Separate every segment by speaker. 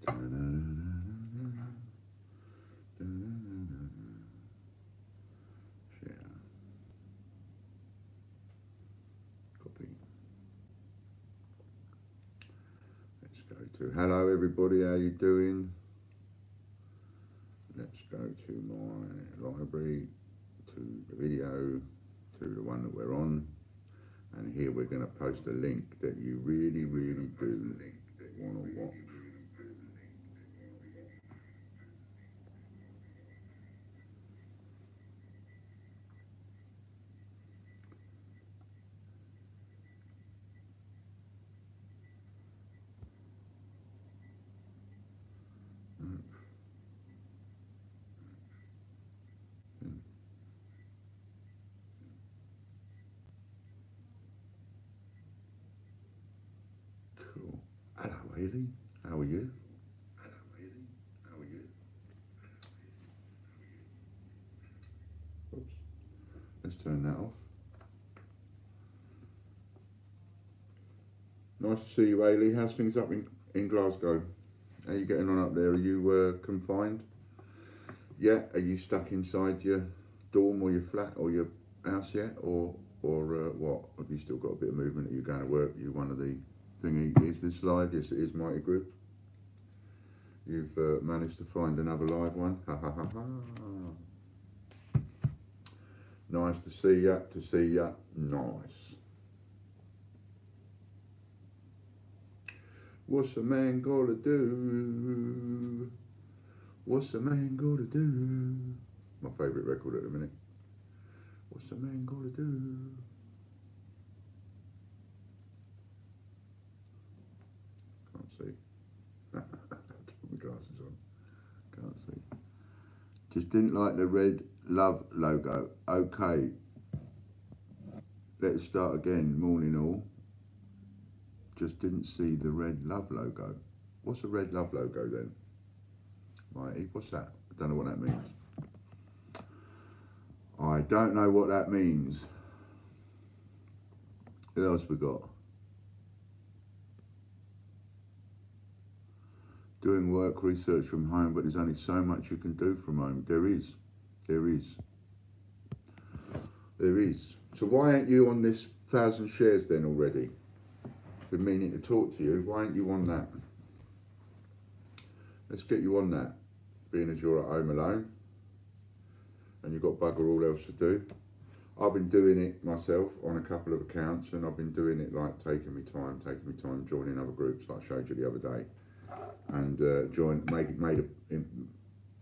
Speaker 1: Share. Copy. Let's go to hello everybody, how you doing? Let's go to my library, to the video, to the one that we're on, and here we're going to post a link that you really do want to watch. Cool. Hello, Haley. How are you? Hello, Haley. How are you? Oops. Let's turn that off. Nice to see you, Haley. How's things up in Glasgow? How are you getting on up there? Are you confined? Yeah. Are you stuck inside your dorm or your flat or your house yet, or what? Have you still got a bit of movement? Are you going to work? Are you one of the thingy? Is this live? Yes, it is, mighty good. You've managed to find another live one. Ha ha ha ha. Nice to see ya. To see ya. Nice. What's a man gotta do? What's a man gotta do? My favourite record at the minute. What's a man gotta do? Can't see. Put my glasses on. Can't see. Just didn't like the red love logo. Okay. Let's start again. Morning all. Just didn't see the red love logo. What's a red love logo then? Mighty, what's that? I don't know what that means. I don't know what that means. Who else we got? Doing work research from home, but there's only so much you can do from home. There is. So why aren't you on this 1,000 shares then already? Been meaning to talk to you. Why aren't you on that? Let's get you on that, being as you're at home alone and you've got bugger all else to do. I've been doing it myself on a couple of accounts, and I've been doing it like taking me time, joining other groups like I showed you the other day, and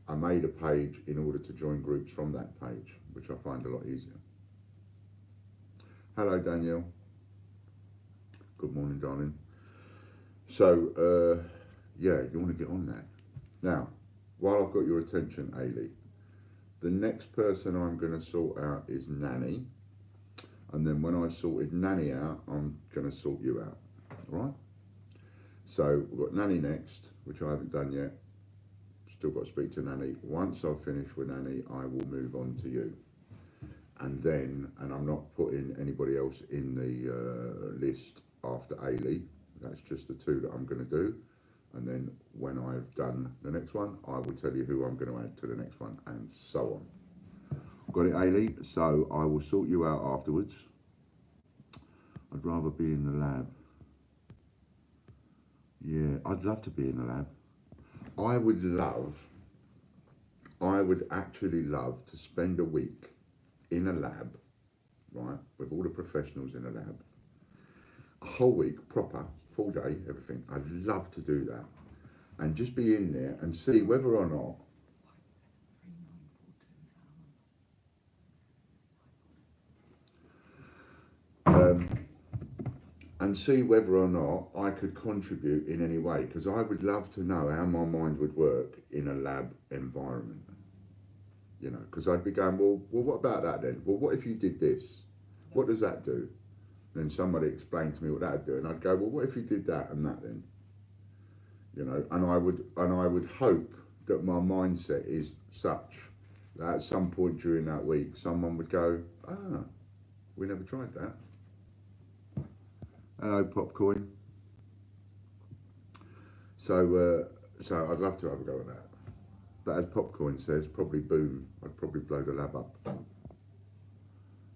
Speaker 1: I made a page in order to join groups from that page, which I find a lot easier. Hello, Danielle. Good morning, darling. So, yeah, you want to get on that. Now, while I've got your attention, Ailey, the next person I'm going to sort out is Nanny. And then when I've sorted Nanny out, I'm going to sort you out. All right? So, we've got Nanny next, which I haven't done yet. Still got to speak to Nanny. Once I've finished with Nanny, I will move on to you. And then, and I'm not putting anybody else in the list after Ailey. That's just the two that I'm going to do. And then when I've done the next one, I will tell you who I'm going to add to the next one, and so on. Got it, Ailey? So I will sort you out afterwards. I'd rather be in the lab. Yeah, I'd love to be in the lab. I would actually love to spend a week in a lab, right, with all the professionals in a lab. A whole week, proper, full day, everything. I'd love to do that. And just be in there and see whether or not I could contribute in any way, because I would love to know how my mind would work in a lab environment. You know, because I'd be going, well, what about that then? Well, what if you did this? What does that do? Then somebody explained to me what that would do, and I'd go, well, what if you did that and that then? You know, and I would hope that my mindset is such that at some point during that week, someone would go, we never tried that. Hello, Popcorn. So So I'd love to have a go at that. But as Popcorn says, probably boom, I'd probably blow the lab up,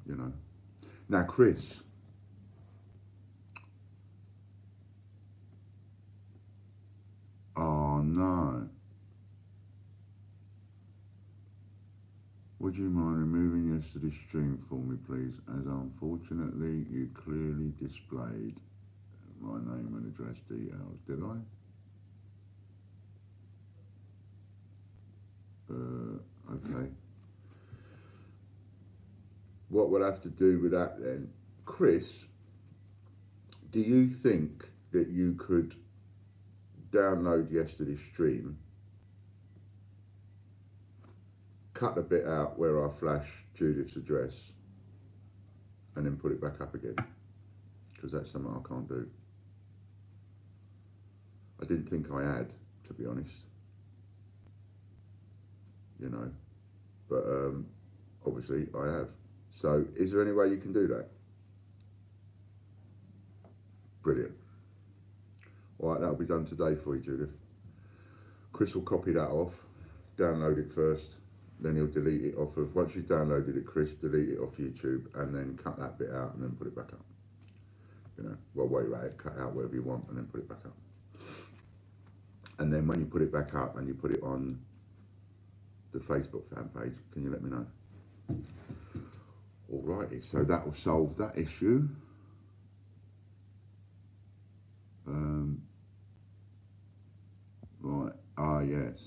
Speaker 1: you know. Now, Chris, oh no. Would you mind removing yesterday's stream for me, please? As unfortunately, you clearly displayed my name and address details. Did I? Okay. What we'll have to do with that then, Chris, do you think that you could download yesterday's stream, cut a bit out where I flash Judith's address, and then put it back up again? Because that's something I can't do. I didn't think I had, to be honest. You know, but obviously I have. So is there any way you can do that? Brilliant. All right, that'll be done today for you, Judith. Chris will copy that off, download it first, then he'll delete it off of, once you've downloaded it, Chris, delete it off YouTube and then cut that bit out and then put it back up. You know, well, while you're at it, cut out whatever you want and then put it back up. And then when you put it back up and you put it on the Facebook fan page, can you let me know? Alrighty, so that will solve that issue. Right, yes.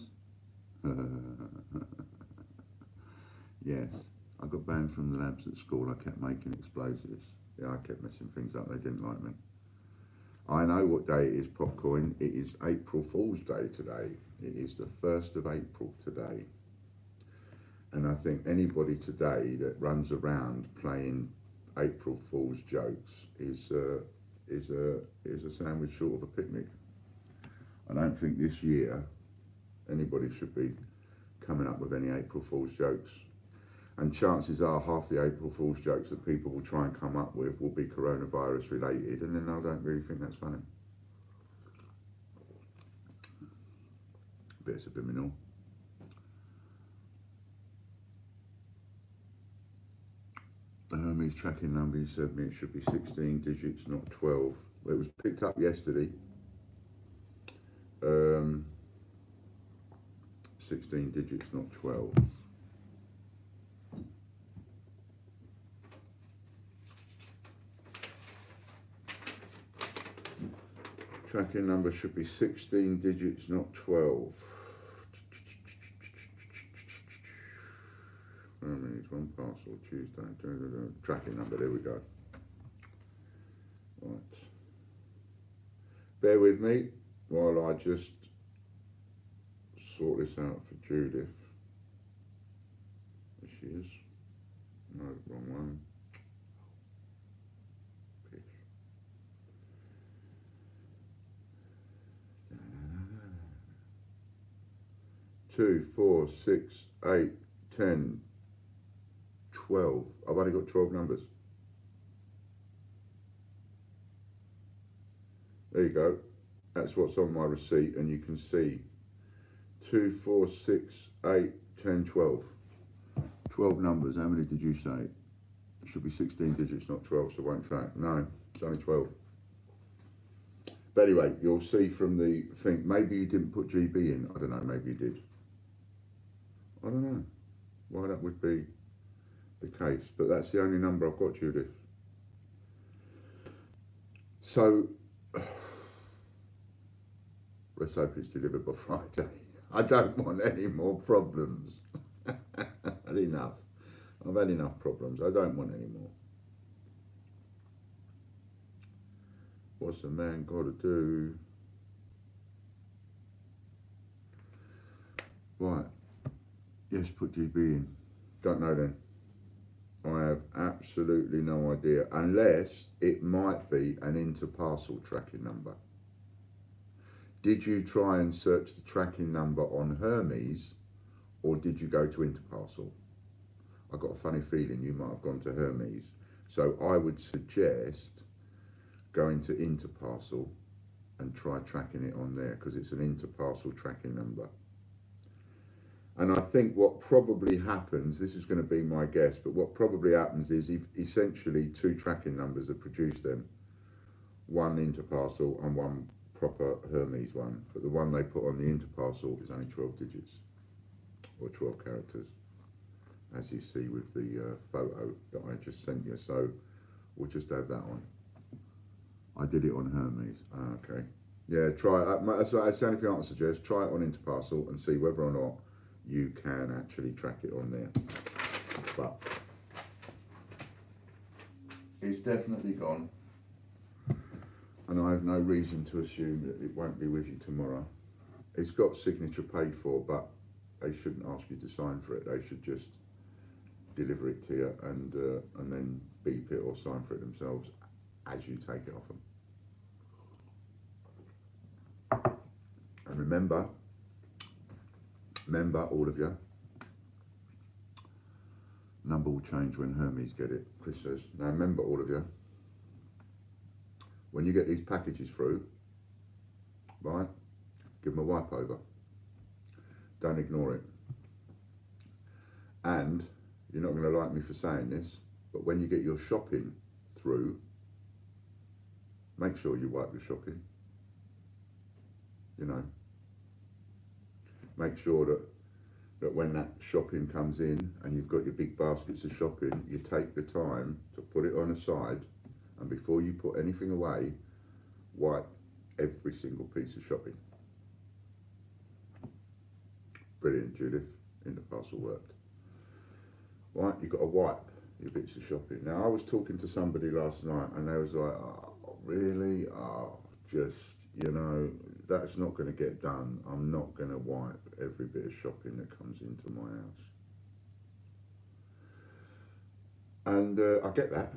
Speaker 1: Yes, I got banned from the labs at school. I kept making explosives. Yeah, I kept messing things up. They didn't like me. I know what day it is, Popcorn. It is April Fool's Day today. It is the 1st of April today. And I think anybody today that runs around playing April Fool's jokes is a sandwich short of a picnic. I don't think this year anybody should be coming up with any April Fool's jokes. And chances are half the April Fool's jokes that people will try and come up with will be coronavirus related, and then I don't really think that's funny. A bit subliminal. The Hermes tracking number you sent me, it should be 16 digits, not 12. It was picked up yesterday. 16 digits, not 12. Tracking number should be 16 digits, not 12. It's one parcel, Tuesday. Tracking number, there we go. Right. Bear with me while I just sort this out for Judith. There she is. No, wrong one. 2, 4, 6, 8, 10, 12. I've only got 12 numbers. There you go. That's what's on my receipt, and you can see 2, 4, 6, 8, 10, 12. 12 numbers. How many did you say? It should be 16 digits, not 12, so it won't track. No, it's only 12. But anyway, you'll see from the thing, maybe you didn't put GB in. I don't know, maybe you did. I don't know why that would be the case, but that's the only number I've got, Judith. So, let's hope it's delivered by Friday. I don't want any more problems. I've had enough. I've had enough problems. I don't want any more. What's a man got to do? Right. Yes, put GB in. Don't know then. I have absolutely no idea, unless it might be an inter-parcel tracking number. Did you try and search the tracking number on Hermes, or did you go to Interparcel? I got a funny feeling you might have gone to Hermes. So I would suggest going to Interparcel and try tracking it on there, because it's an inter-parcel tracking number. And I think what probably happens, this is going to be my guess, but what probably happens is essentially 2 tracking numbers are produced then. One inter-parcel and one proper Hermes one. But the one they put on the inter-parcel is only 12 digits, or 12 characters, as you see with the photo that I just sent you. So we'll just have that on. I did it on Hermes. Okay. Yeah, try it. That's the only thing I can suggest. Try it on inter-parcel and see whether or not you can actually track it on there. But it's definitely gone, and I have no reason to assume that it won't be with you tomorrow. It's got signature paid for, but they shouldn't ask you to sign for it. They should just deliver it to you and then beep it or sign for it themselves as you take it off them. And remember, all of you, number will change when Hermes get it, Chris says. Now remember, all of you, when you get these packages through, right, give them a wipe over. Don't ignore it. And you're not going to like me for saying this, but when you get your shopping through, make sure you wipe your shopping. You know, make sure that when that shopping comes in and you've got your big baskets of shopping, you take the time to put it on a side, and before you put anything away, wipe every single piece of shopping. Brilliant, Judith. In the parcel worked. Right, you've got to wipe your bits of shopping. Now, I was talking to somebody last night and they was like, oh, really? Oh, just, you know, that's not going to get done. I'm not going to wipe every bit of shopping that comes into my house. And I get that.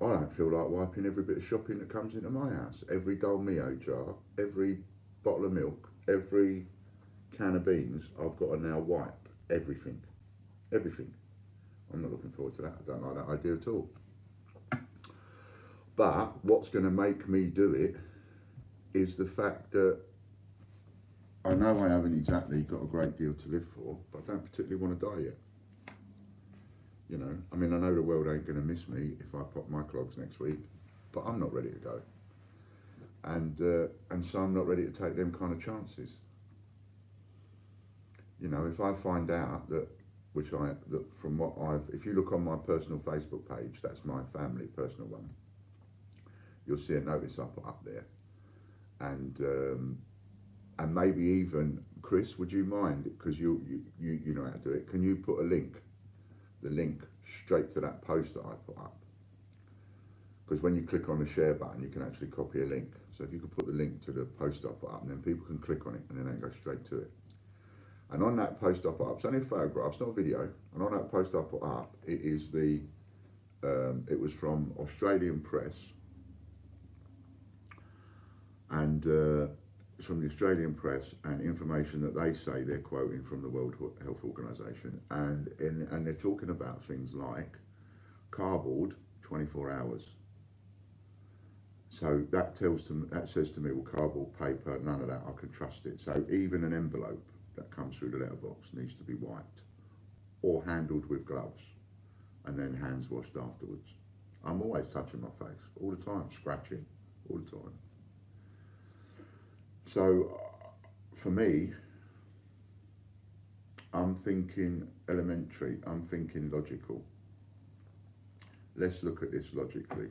Speaker 1: I don't feel like wiping every bit of shopping that comes into my house. Every Dolmio jar, every bottle of milk, every can of beans, I've got to now wipe everything. Everything. I'm not looking forward to that. I don't like that idea at all. But what's going to make me do it is the fact that I know I haven't exactly got a great deal to live for, but I don't particularly want to die yet. You know, I mean, I know the world ain't going to miss me if I pop my clogs next week, but I'm not ready to go. And so I'm not ready to take them kind of chances. You know, if I find out that, from what if you look on my personal Facebook page, that's my family personal one, you'll see a notice I put up there. And maybe even, Chris, would you mind, because you know how to do it, can you put the link straight to that post that I put up? Because when you click on the share button, you can actually copy a link. So if you could put the link to the post I put up, and then people can click on it and then they go straight to it. And on that post I put up, it's only a photograph, it's not a video, and on that post I put up, it is it was from Australian Press, and it's from the Australian Press, and information that they say they're quoting from the World Health Organization, and they're talking about things like cardboard, 24 hours. So that says to me, well, cardboard, paper, none of that, I can trust it. So even an envelope that comes through the letterbox needs to be wiped or handled with gloves and then hands washed afterwards. I'm always touching my face all the time, scratching all the time. So for me, I'm thinking elementary, I'm thinking logical. Let's look at this logically.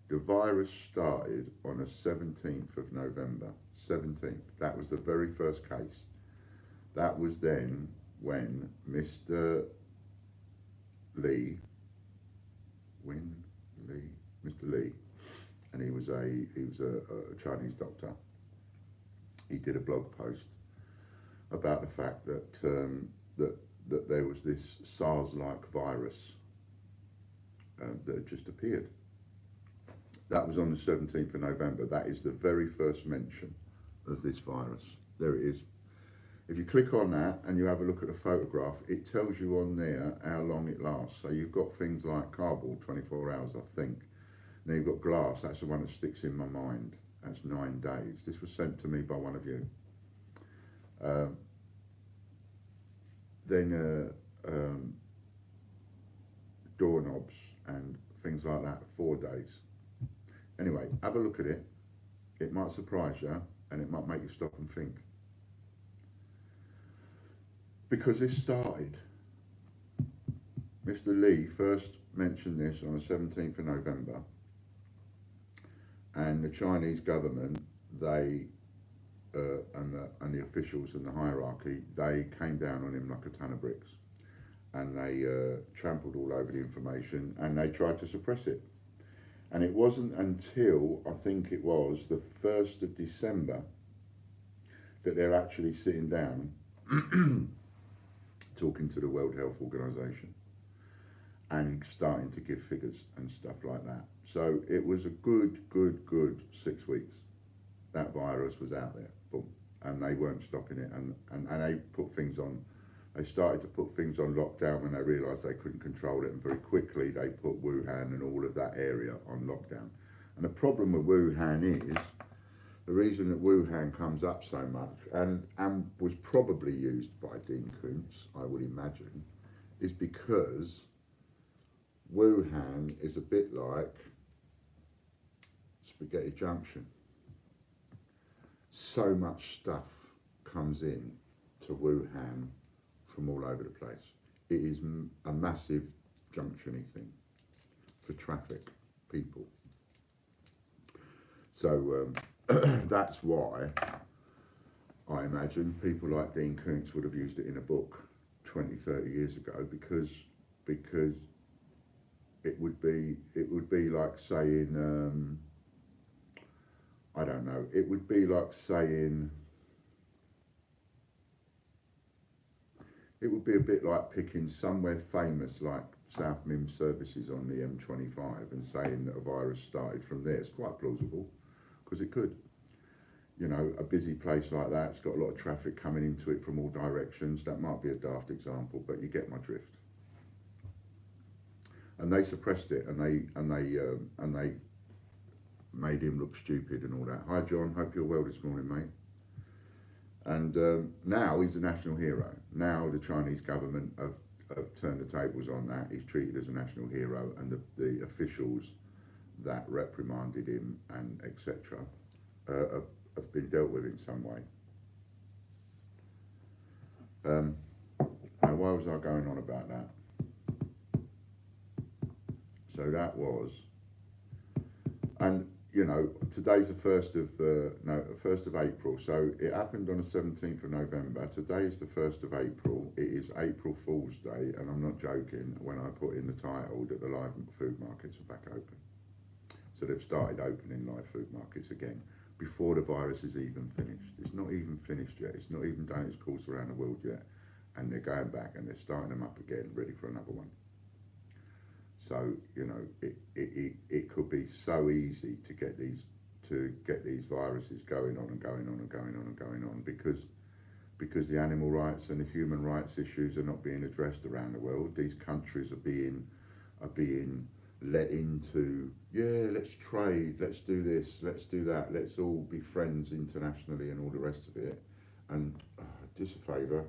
Speaker 1: The virus started on the 17th of November, 17th. That was the very first case. That was then when Mr. Lee, and he was a Chinese doctor. He did a blog post about the fact that that there was this SARS-like virus that had just appeared. That was on the 17th of November. That is the very first mention of this virus. There it is. If you click on that and you have a look at the photograph, it tells you on there how long it lasts. So you've got things like cardboard, 24 hours, I think. Now you've got glass, that's the one that sticks in my mind. That's 9 days. This was sent to me by one of you. Then doorknobs and things like that, 4 days. Anyway, have a look at it. It might surprise you and it might make you stop and think. Because this started, Mr. Lee first mentioned this on the 17th of November, and the Chinese government, they and the officials and the hierarchy, they came down on him like a ton of bricks, and they trampled all over the information, and they tried to suppress it. And it wasn't until, I think it was the 1st of December, that they're actually sitting down talking to the World Health Organization and starting to give figures and stuff like that. So it was a good 6 weeks. That virus was out there, boom, and they weren't stopping it, and they put things on. They started to put things on lockdown when they realised they couldn't control it, and very quickly they put Wuhan and all of that area on lockdown. And the problem with Wuhan is, the reason that Wuhan comes up so much, and was probably used by Dean Koontz, I would imagine, is because Wuhan is a bit like Spaghetti Junction. So much stuff comes in to Wuhan from all over the place. It is a massive junction-y thing for traffic, people. So that's why I imagine people like Dean Koontz would have used it in a book 20, 30 years ago, because it would be like saying, I don't know, it would be like saying, it would be a bit like picking somewhere famous like South Mim Services on the M25 and saying that a virus started from there. It's quite plausible, because it could. You know, a busy place like that, it's got a lot of traffic coming into it from all directions. That might be a daft example, but you get my drift. And they suppressed it, and they made him look stupid and all that. Hi John, hope you're well this morning, mate. And now he's a national hero. Now the Chinese government have turned the tables on that. He's treated as a national hero, and the officials that reprimanded him and etc. Have been dealt with in some way. Now why was I going on about that? So that was, and you know, today's the 1st of April, so it happened on the 17th of November. Today is the 1st of April. It is April Fool's Day, and I'm not joking when I put in the title that the live food markets are back open. So they've started opening live food markets again before the virus is even finished. It's not even finished yet. It's not even done its course around the world yet, and they're going back and they're starting them up again, ready for another one. So you know, it could be so easy to get these viruses going on and going on and going on and going on, because the animal rights and the human rights issues are not being addressed around the world. These countries are being let into, yeah, let's trade, let's do this, let's do that, let's all be friends internationally and all the rest of it. And just a favour,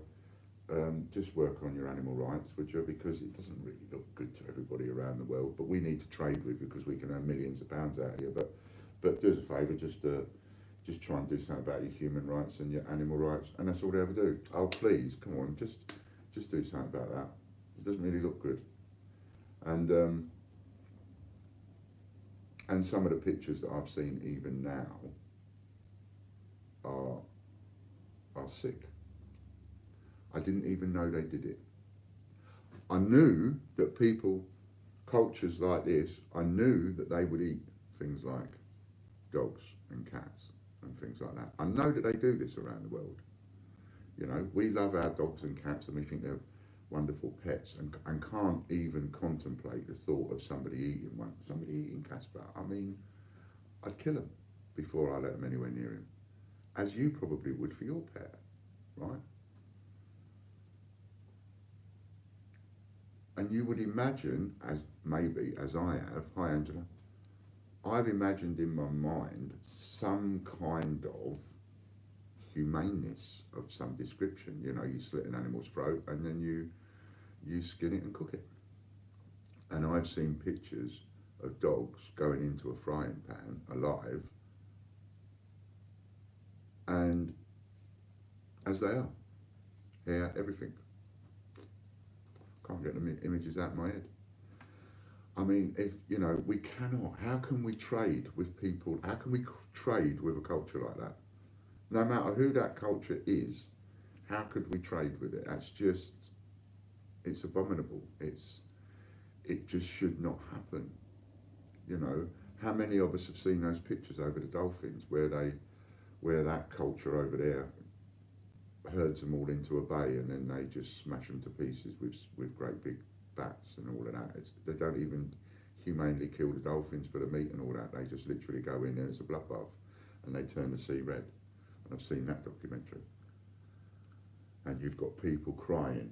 Speaker 1: just work on your animal rights, would you? Because it doesn't really look good to everybody around the world, but we need to trade with you because we can earn millions of pounds out here. But do us a favour, just try and do something about your human rights and your animal rights, and that's all they ever do. Oh please, come on, just do something about that. It doesn't really look good. And some of the pictures that I've seen even now are sick. I didn't even know they did it. I knew that people, cultures like this, I knew that they would eat things like dogs and cats and things like that. I know that they do this around the world. You know, we love our dogs and cats and we think they're wonderful pets, and can't even contemplate the thought of somebody eating one. Somebody eating Casper, I mean, I'd kill him before I let him anywhere near him. As you probably would for your pet, right? And you would imagine, as maybe as I have, hi Angela, I've imagined in my mind some kind of humaneness of some description. You know, you slit an animal's throat and then you skin it and cook it. And I've seen pictures of dogs going into a frying pan alive, and as they are, hair, everything. Can't get the images out of my head. I mean, if you know, we cannot. How can we trade with people? How can we trade with a culture like that? No matter who that culture is, how could we trade with it? That's just, it's abominable. It just should not happen. You know, how many of us have seen those pictures over the dolphins where that culture over there herds them all into a bay and then they just smash them to pieces with great big bats and all of that. They don't even humanely kill the dolphins for the meat and all that. They just literally go in there, it's a bloodbath, and they turn the sea red. And I've seen that documentary. And you've got people crying,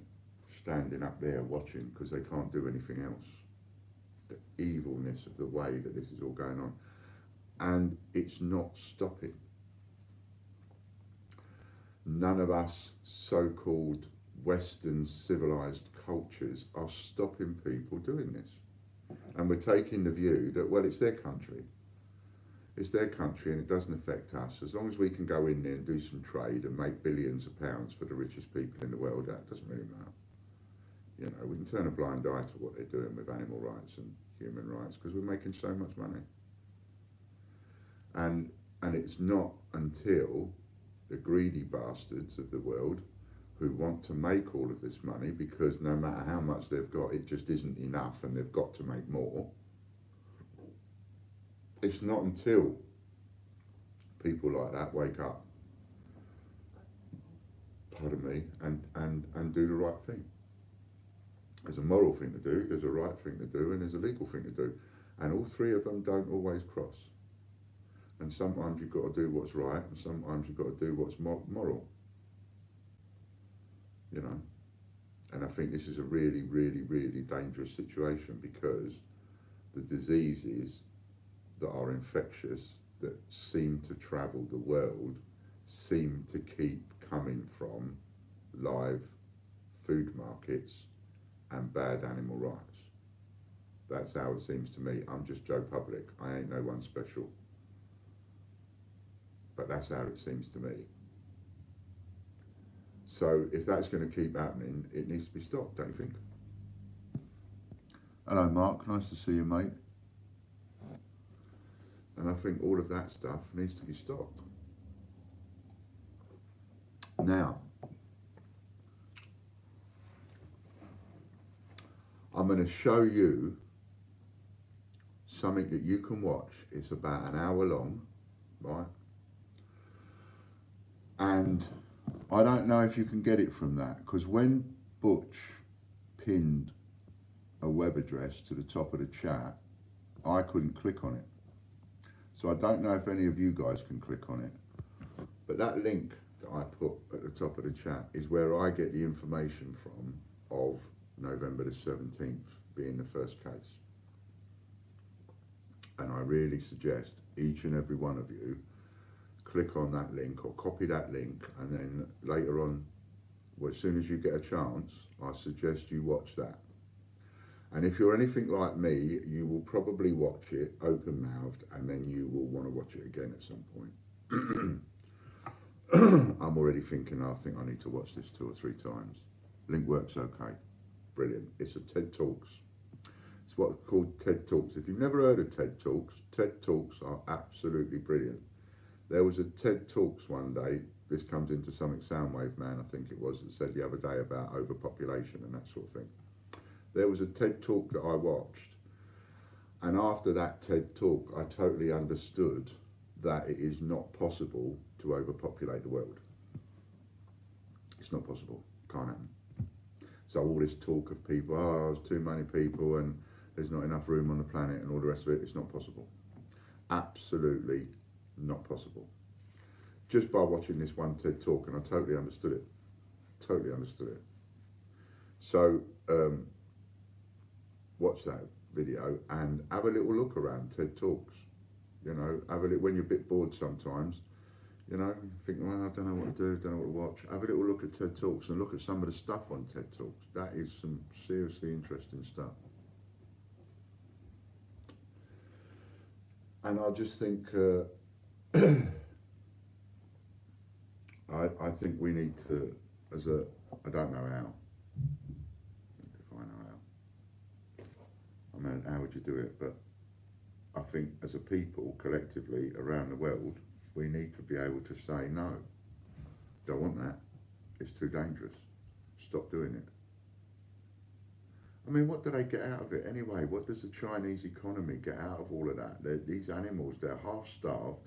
Speaker 1: standing up there watching because they can't do anything else. The evilness of the way that this is all going on. And it's not stopping. None of us so-called Western civilized cultures are stopping people doing this. And we're taking the view that, well, it's their country. It's their country and it doesn't affect us. As long as we can go in there and do some trade and make billions of pounds for the richest people in the world, that doesn't really matter. You know, we can turn a blind eye to what they're doing with animal rights and human rights because we're making so much money. And it's not until the greedy bastards of the world who want to make all of this money, because no matter how much they've got, it just isn't enough and they've got to make more. It's not until people like that wake up, pardon me, and do the right thing. There's a moral thing to do, there's a right thing to do, and there's a legal thing to do. And all three of them don't always cross. And sometimes you've got to do what's right, and sometimes you've got to do what's moral. You know? And I think this is a really, really, really dangerous situation, because the diseases that are infectious, that seem to travel the world, seem to keep coming from live food markets and bad animal rights. That's how it seems to me. I'm just Joe Public. I ain't no one special. But that's how it seems to me. So if that's going to keep happening, it needs to be stopped, don't you think? Hello, Mark. Nice to see you, mate. And I think all of that stuff needs to be stopped. Now, I'm going to show you something that you can watch. It's about an hour long, right? And I don't know if you can get it from that, because when Butch pinned a web address to the top of the chat, I couldn't click on it. So I don't know if any of you guys can click on it. But that link that I put at the top of the chat is where I get the information from of November the 17th being the first case. And I really suggest each and every one of you click on that link or copy that link, and then later on, well, as soon as you get a chance, I suggest you watch that. And if you're anything like me, you will probably watch it open-mouthed, and then you will want to watch it again at some point. I'm already thinking, I think I need to watch this 2 or 3 times. Link works okay. Brilliant. It's a TED Talks. It's what's called TED Talks. If you've never heard of TED Talks are absolutely brilliant. There was a TED Talks one day, this comes into something Soundwave Man, I think it was, that said the other day about overpopulation and that sort of thing. There was a TED Talk that I watched, and after that TED Talk, I totally understood that it is not possible to overpopulate the world. It's not possible. Can't happen. So all this talk of people, oh, there's too many people and there's not enough room on the planet and all the rest of it, it's not possible. Absolutely not possible. Just by watching this one TED Talk, and I totally understood it. Totally understood it. So watch that video and have a little look around TED Talks. You know, have a look when you're a bit bored sometimes. You know, you think, well, I don't know what to do, don't know what to watch. Have a little look at TED Talks and look at some of the stuff on TED Talks. That is some seriously interesting stuff. And I just think, I think we need to, as a, I don't know how, if I know how. I mean, how would you do it? But I think as a people, collectively around the world, we need to be able to say, no, don't want that. It's too dangerous. Stop doing it. I mean, what do they get out of it anyway? What does the Chinese economy get out of all of that? These animals, they're half starved.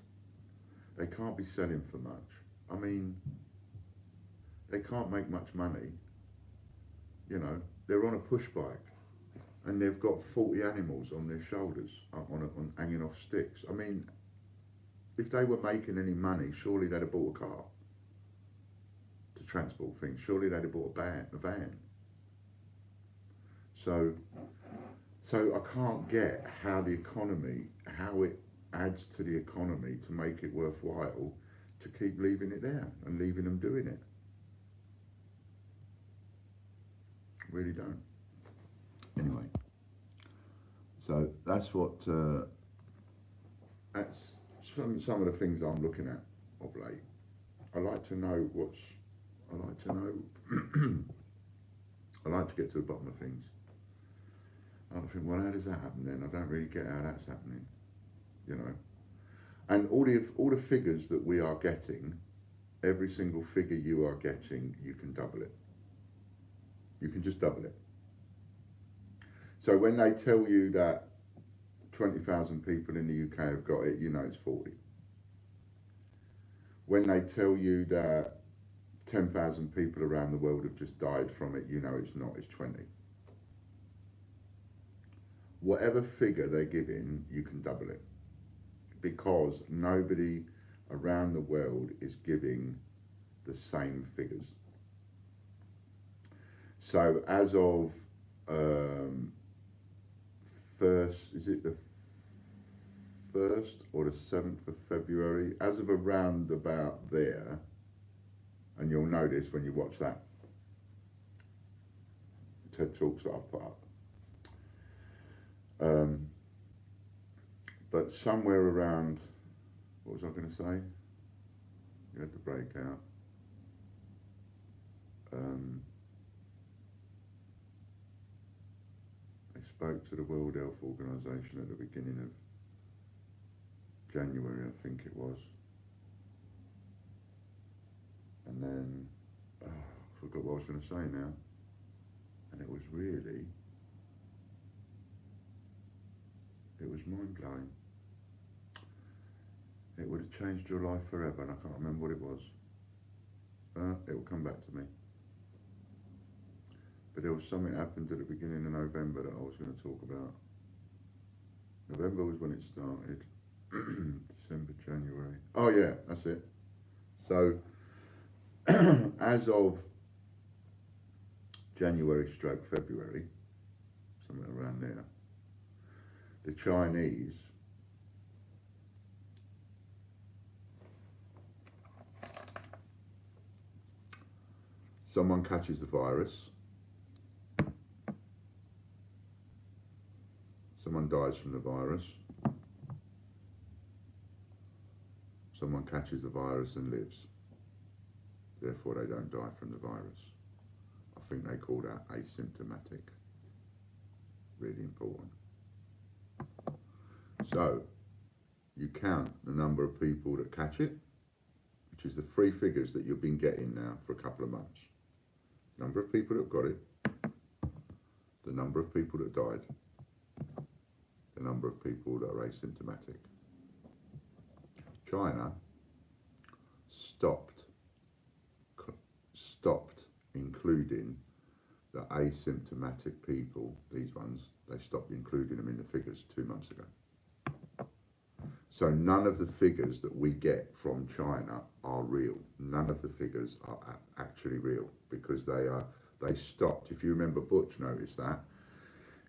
Speaker 1: They can't be selling for much. I mean, they can't make much money. You know, they're on a push bike and they've got 40 animals on their shoulders, on hanging off sticks. I mean, if they were making any money, surely they'd have bought a car to transport things. Surely they'd have bought a van. So I can't get how the economy, how it adds to the economy to make it worthwhile to keep leaving it there and leaving them doing it. Really don't. Anyway, so that's what that's some of the things I'm looking at of late. I like to know what's. I like to know. I like to get to the bottom of things. I think, well, how does that happen then? I don't really get how that's happening, you know. And all the figures that we are getting, every single figure you are getting, you can double it. You can just double it. So when they tell you that 20,000 people in the UK have got it, you know it's 40. When they tell you that 10,000 people around the world have just died from it, you know it's not, it's 20. Whatever figure they're giving, you can double it. Because nobody around the world is giving the same figures. So as of is it the 1st or the 7th of February? As of around about there, and you'll know this when you watch that TED Talks that I've put up. But somewhere around, what was I going to say? You had to break out. They spoke to the World Health Organization at the beginning of January, I think it was. And then, I forgot what I was going to say now. And it was mind-blowing. It would have changed your life forever, and I can't remember what it was. It will come back to me. But there was something happened at the beginning of November that I was going to talk about. November was when it started. December, January. Oh yeah, that's it. So, as of January/February, something around there, the Chinese someone catches the virus, someone dies from the virus, someone catches the virus and lives, therefore they don't die from the virus. I think they call that asymptomatic. Really important. So you count the number of people that catch it, which is the three figures that you've been getting now for a couple of months. Number of people that got it, the number of people that died, the number of people that are asymptomatic. China stopped including the asymptomatic people, these ones, they stopped including them in the figures 2 months ago. So none of the figures that we get from China are real. None of the figures are actually real because they stopped. If you remember, Butch noticed that.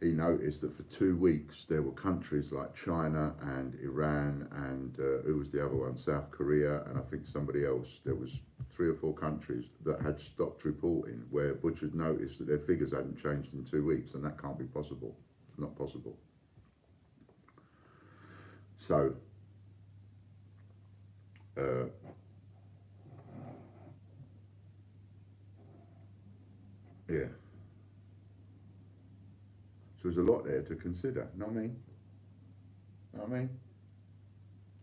Speaker 1: he noticed that for 2 weeks there were countries like China and Iran and who was the other one, South Korea, and I think somebody else, there was 3 or 4 countries that had stopped reporting, where butchers noticed that their figures hadn't changed in 2 weeks, and that can't be possible. It's not possible. So yeah, so there's a lot there to consider. Know what I mean? Know what I mean?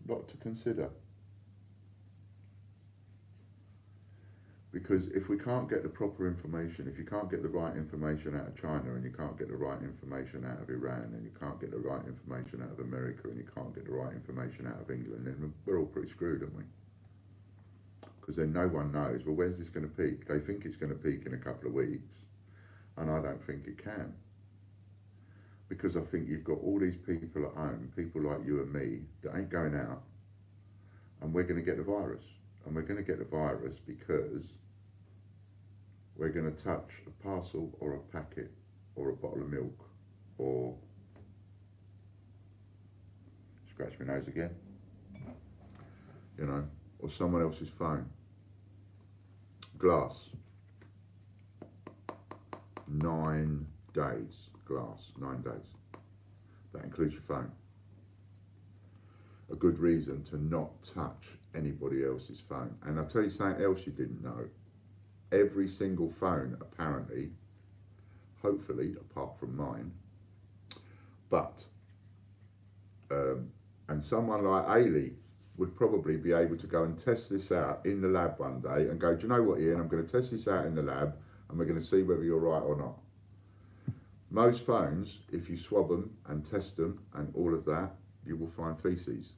Speaker 1: A lot to consider. Because if we can't get the proper information, if you can't get the right information out of China, and you can't get the right information out of Iran, and you can't get the right information out of America, and you can't get the right information out of England, then we're all pretty screwed, aren't we? Because then no one knows, well, where's this going to peak? They think it's going to peak in a couple of weeks, and I don't think it can. Because I think you've got all these people at home, people like you and me, that ain't going out, and we're going to get the virus. And we're going to get the virus because we're going to touch a parcel or a packet or a bottle of milk or, scratch my nose again, you know, or someone else's phone. Glass. 9 days. Glass. 9 days. That includes your phone. A good reason to not touch anybody else's phone. And I'll tell you something else you didn't know. Every single phone, apparently, hopefully, apart from mine, but, and someone like Ailey would probably be able to go and test this out in the lab one day and go, do you know what, Ian, I'm going to test this out in the lab and we're going to see whether you're right or not. Most phones, if you swab them and test them and all of that, you will find feces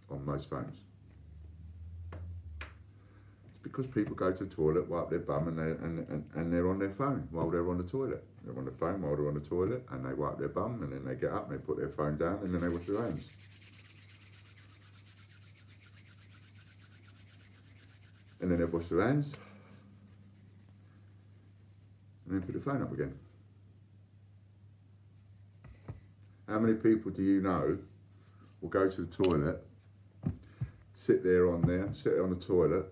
Speaker 1: on most phones. It's because people go to the toilet, wipe their bum, and they're on their phone while they're on the toilet. They're on the phone while they're on the toilet, and they wipe their bum, and then they get up and they put their phone down, and then they wash their hands. And then they wash their hands, and then put the phone up again. How many people do you know will go to the toilet, sit on the toilet?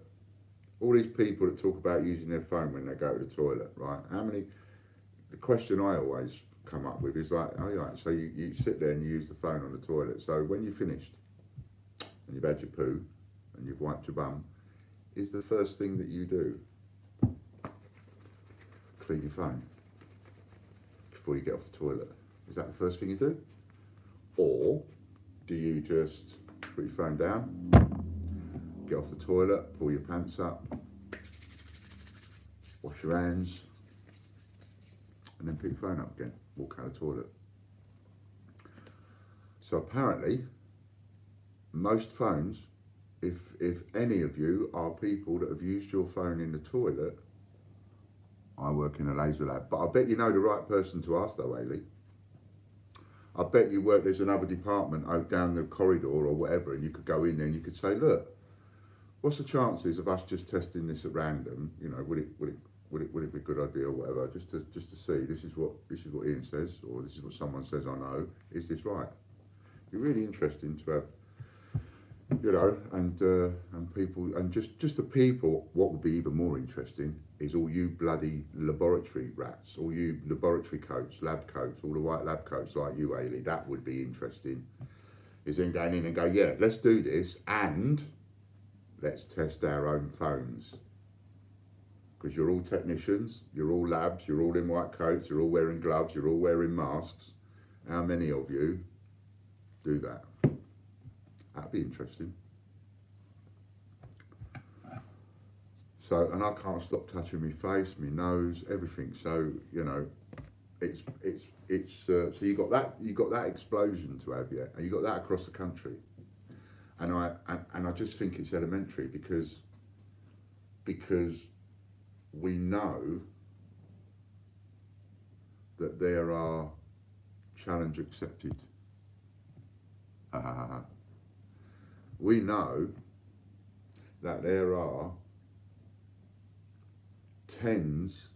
Speaker 1: All these people that talk about using their phone when they go to the toilet, right? How many, the question I always come up with is like, oh yeah, so you sit there and you use the phone on the toilet. So when you're finished and you've had your poo and you've wiped your bum, is the first thing that you do clean your phone before you get off the toilet? Is that the first thing you do? Or do you just put your phone down, get off the toilet, pull your pants up, wash your hands, and then pick your phone up again, walk out of the toilet? So apparently, most phones, if any of you are people that have used your phone in the toilet, I work in a laser lab, but I bet you know the right person to ask though, Ailey. I bet you there's another department out down the corridor or whatever, and you could go in there and you could say, look, what's the chances of us just testing this at random? You know, would it be a good idea or whatever, just to see, this is what Ian says, or this is what someone says I know, is this right? It'd be really interesting to have, you know, and people, and just the people. What would be even more interesting is all you bloody laboratory rats, all you laboratory coats, lab coats, all the white lab coats like you, Ailey. That would be interesting. Is then going in and go, yeah, let's do this, and let's test our own phones. Because you're all technicians, you're all labs, you're all in white coats, you're all wearing gloves, you're all wearing masks. How many of you do that? That'd be interesting. So, and I can't stop touching my face, my nose, everything. So, you know, it's so you got that explosion to have, yeah, and you got that across the country. And I just think it's elementary because we know that there are challenge accepted. We know that there are tens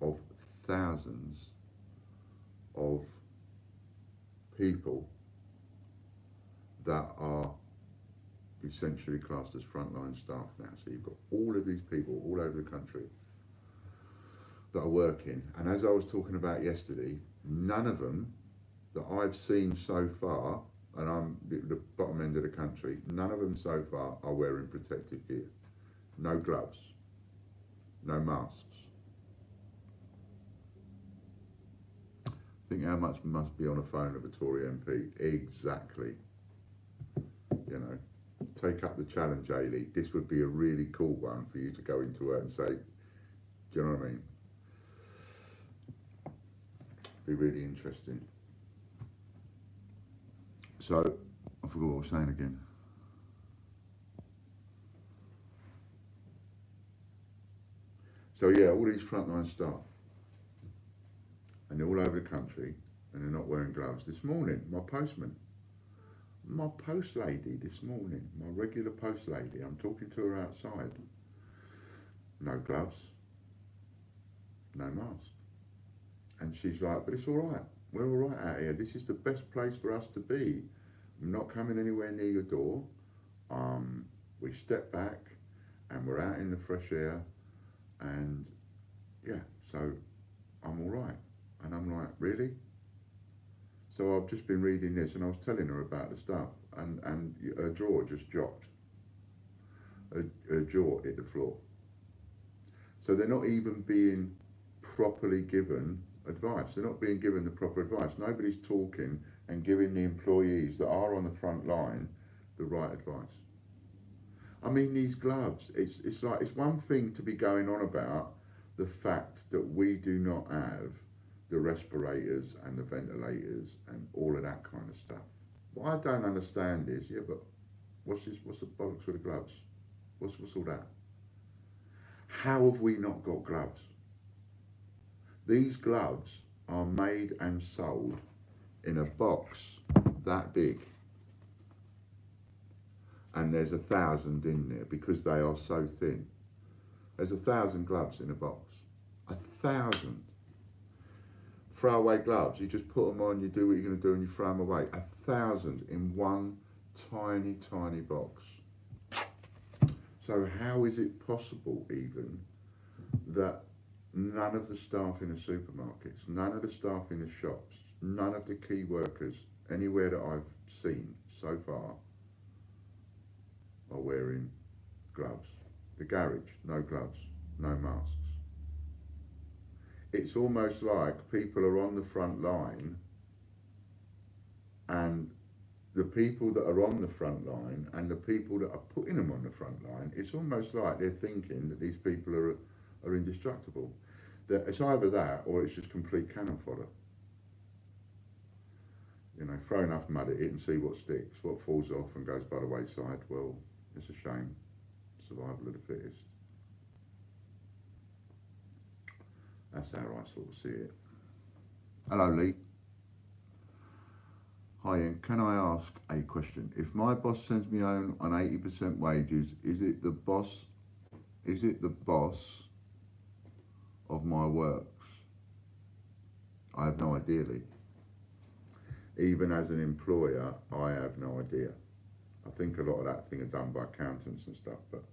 Speaker 1: of thousands of people that are essentially classed as frontline staff now. So you've got all of these people all over the country that are working, and as I was talking about yesterday, none of them that I've seen so far, and I'm the bottom end of the country, none of them so far are wearing protective gear. No gloves, no masks. Think how much must be on a phone of a Tory MP. Exactly. You know, take up the challenge, Ailey. This would be a really cool one for you to go into work and say, do you know what I mean? Be really interesting. So, I forgot what I was saying again. So yeah, all these frontline staff, and they're all over the country, and they're not wearing gloves. This morning, my post lady this morning, my regular post lady, I'm talking to her outside. No gloves, no mask. And she's like, but it's all right. We're all right out here. This is the best place for us to be. I'm not coming anywhere near your door. We step back and we're out in the fresh air. And yeah, so I'm all right. And I'm like, really? So I've just been reading this and I was telling her about the stuff. And her jaw just dropped. Her jaw hit the floor. So they're not even being properly given advice. They're not being given the proper advice. Nobody's talking and giving the employees that are on the front line the right advice. I mean, these gloves, it's like, it's one thing to be going on about the fact that we do not have the respirators and the ventilators and all of that kind of stuff. What I don't understand is, yeah, but what's the bollocks with the gloves? What's all that? How have we not got gloves? These gloves are made and sold in a box that big, and there's 1,000 in there because they are so thin. There's 1,000 gloves in a box. 1,000. Throwaway gloves, you just put them on, you do what you're going to do and you throw them away. 1,000 in one tiny, tiny box. So how is it possible even that none of the staff in the supermarkets, none of the staff in the shops, none of the key workers anywhere that I've seen so far are wearing gloves? The garage, no gloves, no masks. It's almost like people are on the front line, and the people that are on the front line and the people that are putting them on the front line, it's almost like they're thinking that these people are indestructible. That it's either that or it's just complete cannon fodder. You know, throw enough mud at it and see what sticks. What falls off and goes by the wayside, well, it's a shame. Survival of the fittest. That's how I sort of see it. Hello, Lee. Hi, Ian. Can I ask a question? If my boss sends me home on 80% wages, is it the boss of my works? I have no idea, Lee. Even as an employer, I have no idea. I think a lot of that thing are done by accountants and stuff, but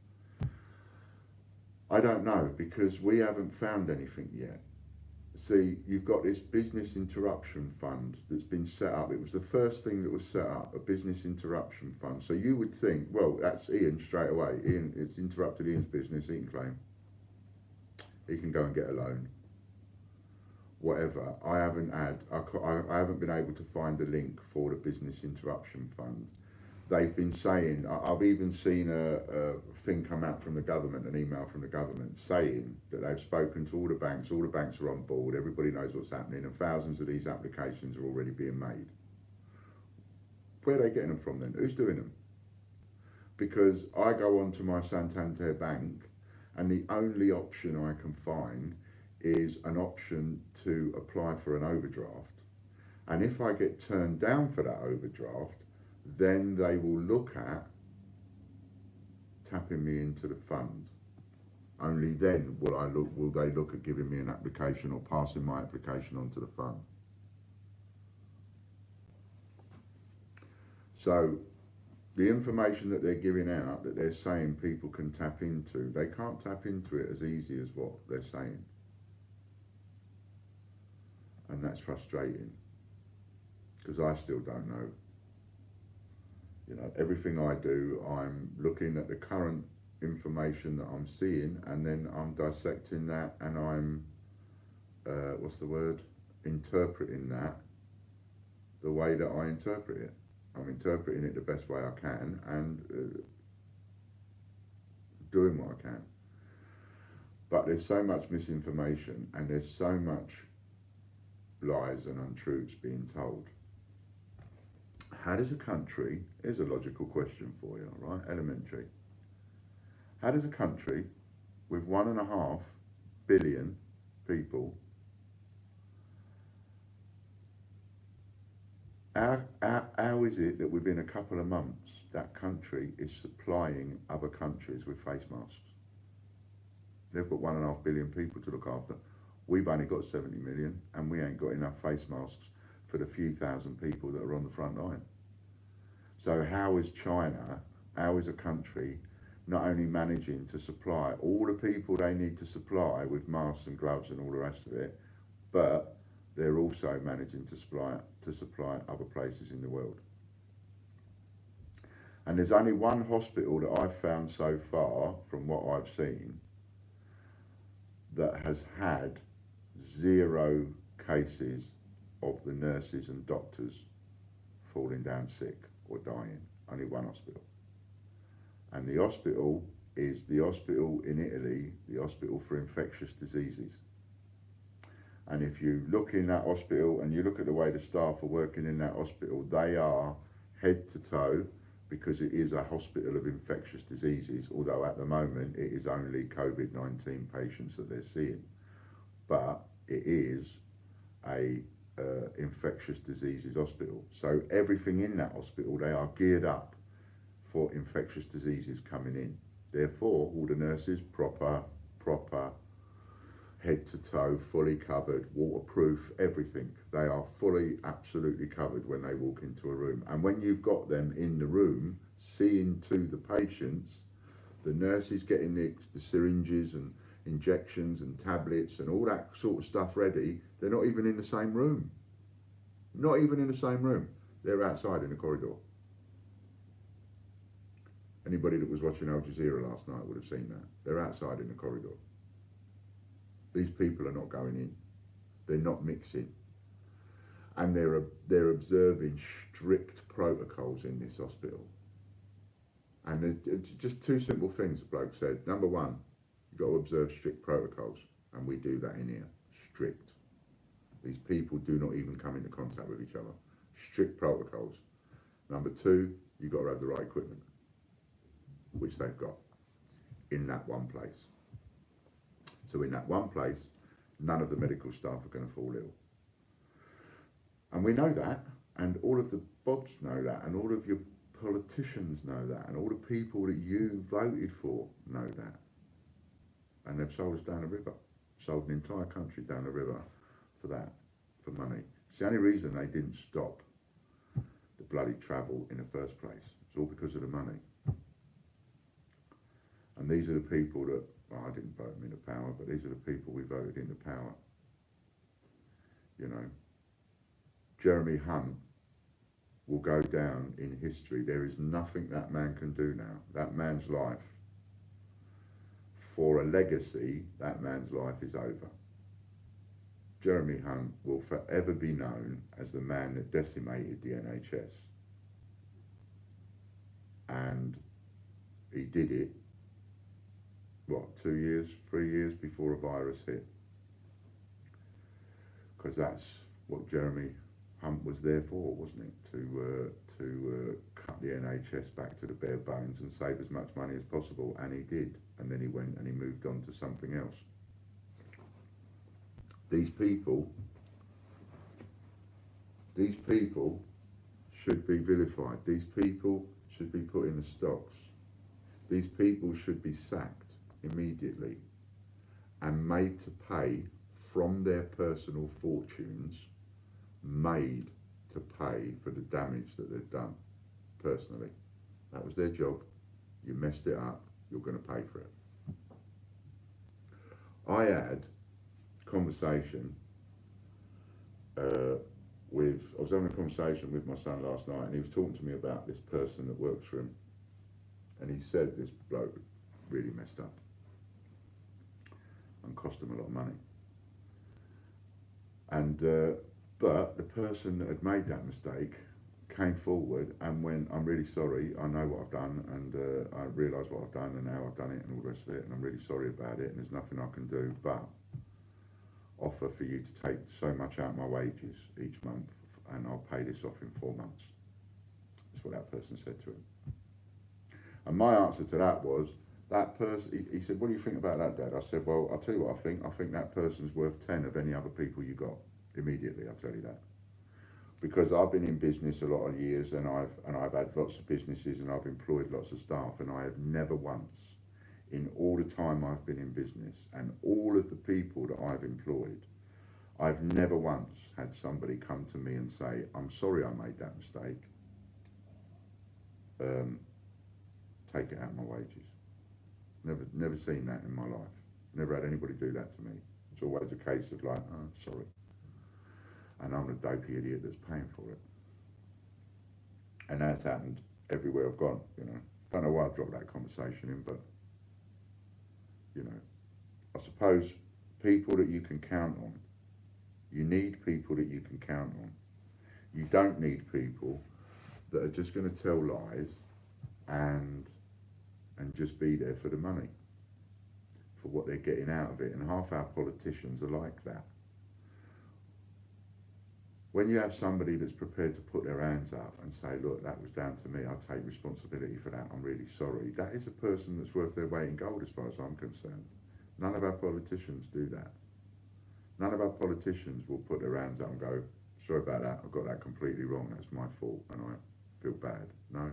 Speaker 1: I don't know, because we haven't found anything yet. See, you've got this business interruption fund that's been set up. It was the first thing that was set up, a business interruption fund. So you would think, well, that's Ian straight away. Ian, it's interrupted Ian's business, he can claim. He can go and get a loan. Whatever. I haven't been able to find a link for the business interruption fund. They've been saying, I've even seen a thing come out from the government, an email from the government saying that they've spoken to all the banks are on board, everybody knows what's happening, and thousands of these applications are already being made. Where are they getting them from then? Who's doing them? Because I go onto my Santander bank and the only option I can find is an option to apply for an overdraft. And if I get turned down for that overdraft, then they will look at tapping me into the fund. Only then will they look at giving me an application or passing my application on to the fund. So the information that they're giving out, that they're saying people can tap into, they can't tap into it as easy as what they're saying. And that's frustrating, because I still don't know. You know, everything I do, I'm looking at the current information that I'm seeing, and then I'm dissecting that, and I'm, interpreting that the way that I interpret it. I'm interpreting it the best way I can, and doing what I can. But there's so much misinformation, and there's so much lies and untruths being told. How does a country, here's a logical question for you, right? Elementary. How does a country with 1.5 billion people, how is it that within a couple of months that country is supplying other countries with face masks? They've got 1.5 billion people to look after. We've only got 70 million, and we ain't got enough face masks for the few thousand people that are on the front line. So how is China, how is a country not only managing to supply all the people they need to supply with masks and gloves and all the rest of it, but they're also managing to supply other places in the world? And there's only one hospital that I've found so far, from what I've seen, that has had 0 cases of the nurses and doctors falling down sick or dying. Only one hospital. And the hospital is the hospital in Italy, the hospital for infectious diseases. And if you look in that hospital and you look at the way the staff are working in that hospital, they are head to toe, because it is a hospital of infectious diseases, although at the moment it is only COVID-19 patients that they're seeing. But it is a infectious diseases hospital. So everything in that hospital, they are geared up for infectious diseases coming in. Therefore, all the nurses, proper head to toe, fully covered, waterproof, everything. They are fully, absolutely covered when they walk into a room. And when you've got them in the room, seeing to the patients, the nurses getting the syringes and injections and tablets and all that sort of stuff ready, they're not even in the same room. Not even in the same room. They're outside in the corridor. Anybody that was watching Al Jazeera last night would have seen that. They're outside in the corridor. These people are not going in. They're not mixing. And they're observing strict protocols in this hospital. And it's just 2 simple things the bloke said. Number 1, you've got to observe strict protocols. And we do that in here. Strict. These people do not even come into contact with each other. Strict protocols. Number 2, you've got to have the right equipment, which they've got in that one place. So in that one place, none of the medical staff are going to fall ill. And we know that, and all of the bods know that, and all of your politicians know that, and all the people that you voted for know that. And they've sold us down the river, sold an entire country down the river for that, for money. It's the only reason they didn't stop the bloody travel in the first place. It's all because of the money. And these are the people that, well, I didn't vote them into power, but these are the people we voted into power. You know, Jeremy Hunt will go down in history. There is nothing that man can do now. That man's life, for a legacy, that man's life is over. Jeremy Hunt will forever be known as the man that decimated the NHS. And he did it, what, 2 years, 3 years before a virus hit? Because that's what Jeremy Hunt was there for, wasn't it? To cut the NHS back to the bare bones and save as much money as possible, and he did. And then he went and he moved on to something else. These people should be vilified. These people should be put in the stocks. These people should be sacked immediately. and made to pay from their personal fortunes, made to pay for the damage that they've done personally. That was their job. You messed it up, you're going to pay for it. I had conversation I was having a conversation with my son last night, and he was talking to me about this person that works for him, and he said this bloke really messed up and cost him a lot of money. And but the person that had made that mistake came forward and went, I'm really sorry, I know what I've done, and I realise what I've done and how I've done it and all the rest of it, and I'm really sorry about it, and there's nothing I can do but offer for you to take so much out of my wages each month, and I'll pay this off in 4 months. That's what that person said to him. And my answer to that was, that person, he said, what do you think about that, Dad? I said, well, I'll tell you what I think. I think that person's worth 10 of any other people you got. Immediately, I'll tell you that. Because I've been in business a lot of years, and I've had lots of businesses, and I've employed lots of staff, and I have never once, in all the time I've been in business and all of the people that I've employed, I've never once had somebody come to me and say, I'm sorry I made that mistake. Take it out of my wages. Never seen that in my life. Never had anybody do that to me. It's always a case of like, oh, sorry. And I'm the dopey idiot that's paying for it. And that's happened everywhere I've gone, you know. Don't know why I dropped that conversation in, but, you know, I suppose people that you can count on. You need people that you can count on. You don't need people that are just going to tell lies and just be there for the money, for what they're getting out of it. And half our politicians are like that. When you have somebody that's prepared to put their hands up and say, look, that was down to me, I take responsibility for that, I'm really sorry, that is a person that's worth their weight in gold as far as I'm concerned. None of our politicians do that. None of our politicians will put their hands up and go, sorry about that, I've got that completely wrong, that's my fault, and I feel bad. No.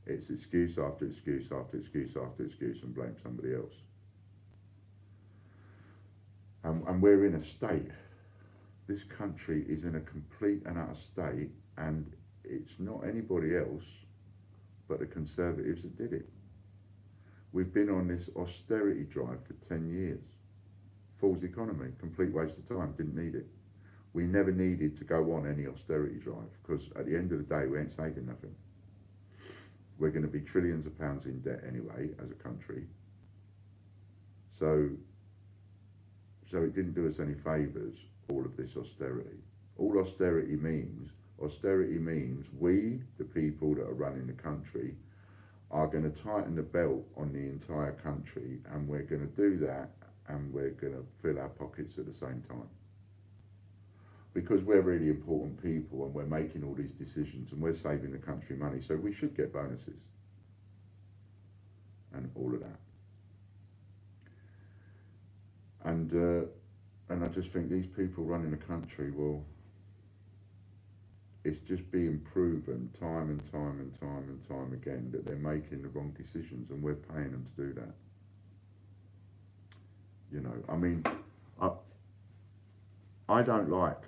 Speaker 1: It's excuse after excuse after excuse after excuse and blame somebody else. And we're in a state. This country is in a complete and utter state, and it's not anybody else but the Conservatives that did it. We've been on this austerity drive for 10 years. Fool's economy, complete waste of time, didn't need it. We never needed to go on any austerity drive, because at the end of the day, we ain't saving nothing. We're going to be trillions of pounds in debt anyway, as a country. So it didn't do us any favours, all of this austerity. All austerity means we, the people that are running the country, are going to tighten the belt on the entire country, and we're going to do that, and we're going to fill our pockets at the same time. Because we're really important people, and we're making all these decisions, and we're saving the country money, so we should get bonuses and all of that. And I just think these people running the country, well, it's just being proven time and time and time and time again that they're making the wrong decisions, and we're paying them to do that. You know, I mean, I don't like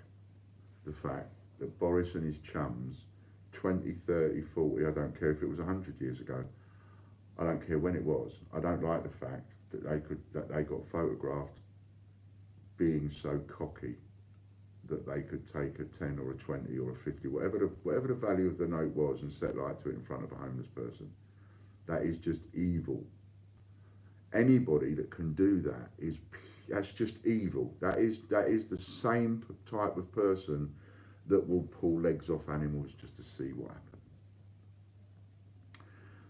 Speaker 1: the fact that Boris and his chums, 20, 30, 40, I don't care if it was 100 years ago, I don't care when it was, I don't like the fact that they got photographed being so cocky that they could take a 10 or a 20 or a 50, whatever the value of the note was, and set light to it in front of a homeless person. That is just evil. Anybody that can do that that's just evil. That is the same type of person that will pull legs off animals just to see what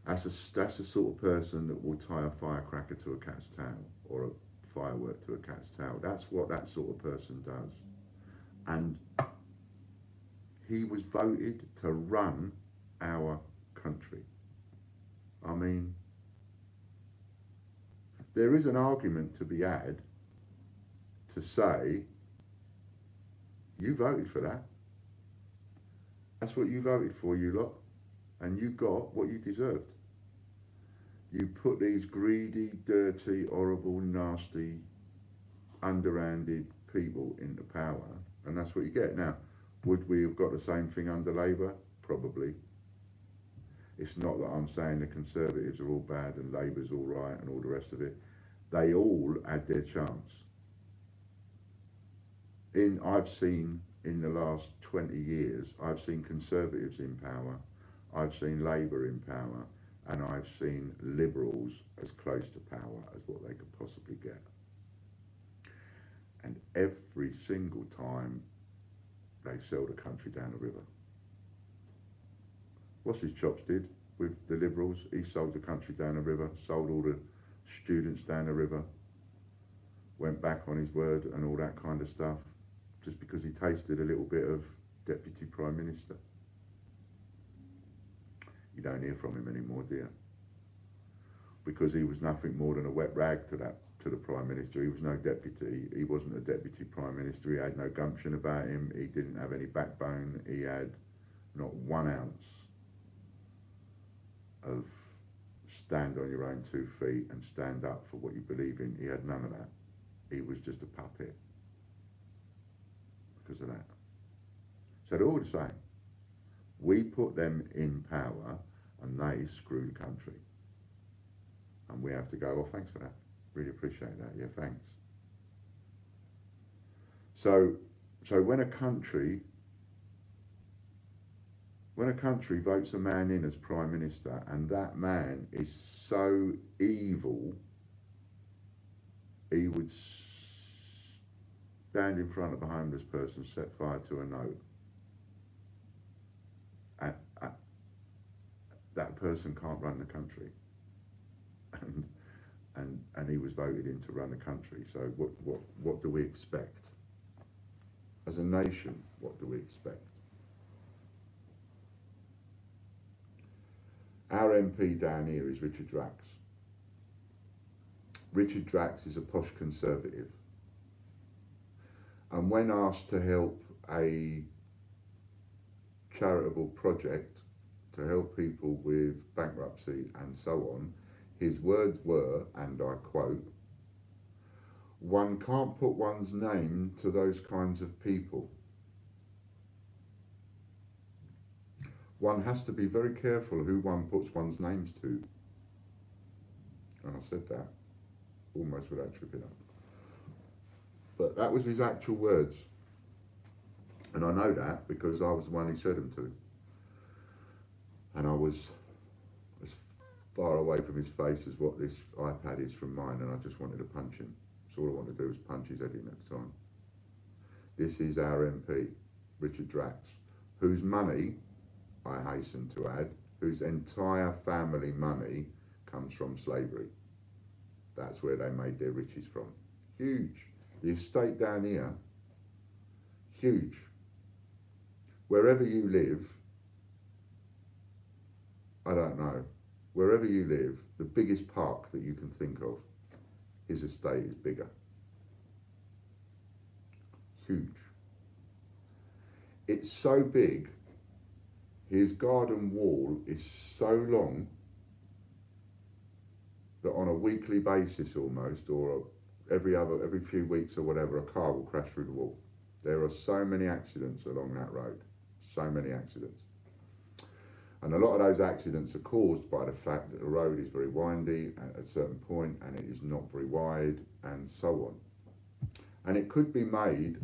Speaker 1: happens. That's the sort of person that will tie a firecracker to a cat's tail, or a firework to a cat's tail. That's what that sort of person does. And he was voted to run our country. I mean, there is an argument to be had to say, you voted for that. That's what you voted for, you lot. And you got what you deserved. You put these greedy, dirty, horrible, nasty underhanded people into power, and that's what you get. Now, would we have got the same thing under Labour? Probably. It's not that I'm saying the Conservatives are all bad and Labour's all right and all the rest of it. They all had their chance. I've seen in the last 20 years, I've seen Conservatives in power, I've seen Labour in power, and I've seen Liberals as close to power as what they could possibly get. And every single time they sell the country down the river. What's his chops did with the Liberals? He sold the country down the river, sold all the students down the river, went back on his word and all that kind of stuff, just because he tasted a little bit of Deputy Prime Minister. You don't hear from him anymore, do you? Because he was nothing more than a wet rag to the Prime Minister. He was no deputy. He wasn't a Deputy Prime Minister. He had no gumption about him. He didn't have any backbone. He had not 1 ounce of stand on your own 2 feet and stand up for what you believe in. He had none of that. He was just a puppet because of that. So they're all the same. We put them in power and they screw the country. And we have to go, well, thanks for that. Really appreciate that. Yeah, thanks. So when a country votes a man in as Prime Minister and that man is so evil, he would stand in front of a homeless person, set fire to a note. That person can't run the country. And he was voted in to run the country. So what do we expect? As a nation, what do we expect? Our MP down here is Richard Drax. Richard Drax is a posh Conservative. And when asked to help a charitable project to help people with bankruptcy and so on, his words were, and I quote, "One can't put one's name to those kinds of people. One has to be very careful who one puts one's names to." And I said that almost without tripping up. But that was his actual words. And I know that because I was the one he said them to. And I was as far away from his face as what this iPad is from mine, and I just wanted to punch him. So all I wanted to do was punch his head in at the time. This is our MP, Richard Drax, whose money, I hasten to add, whose entire family money comes from slavery. That's where they made their riches from. Huge. The estate down here, huge. Wherever you live, I don't know, wherever you live, the biggest park that you can think of, his estate is bigger. Huge. It's so big, his garden wall is so long that on a weekly basis almost, or every few weeks or whatever, a car will crash through the wall. There are so many accidents along that road, so many accidents. And a lot of those accidents are caused by the fact that the road is very windy at a certain point and it is not very wide and so on. And it could be made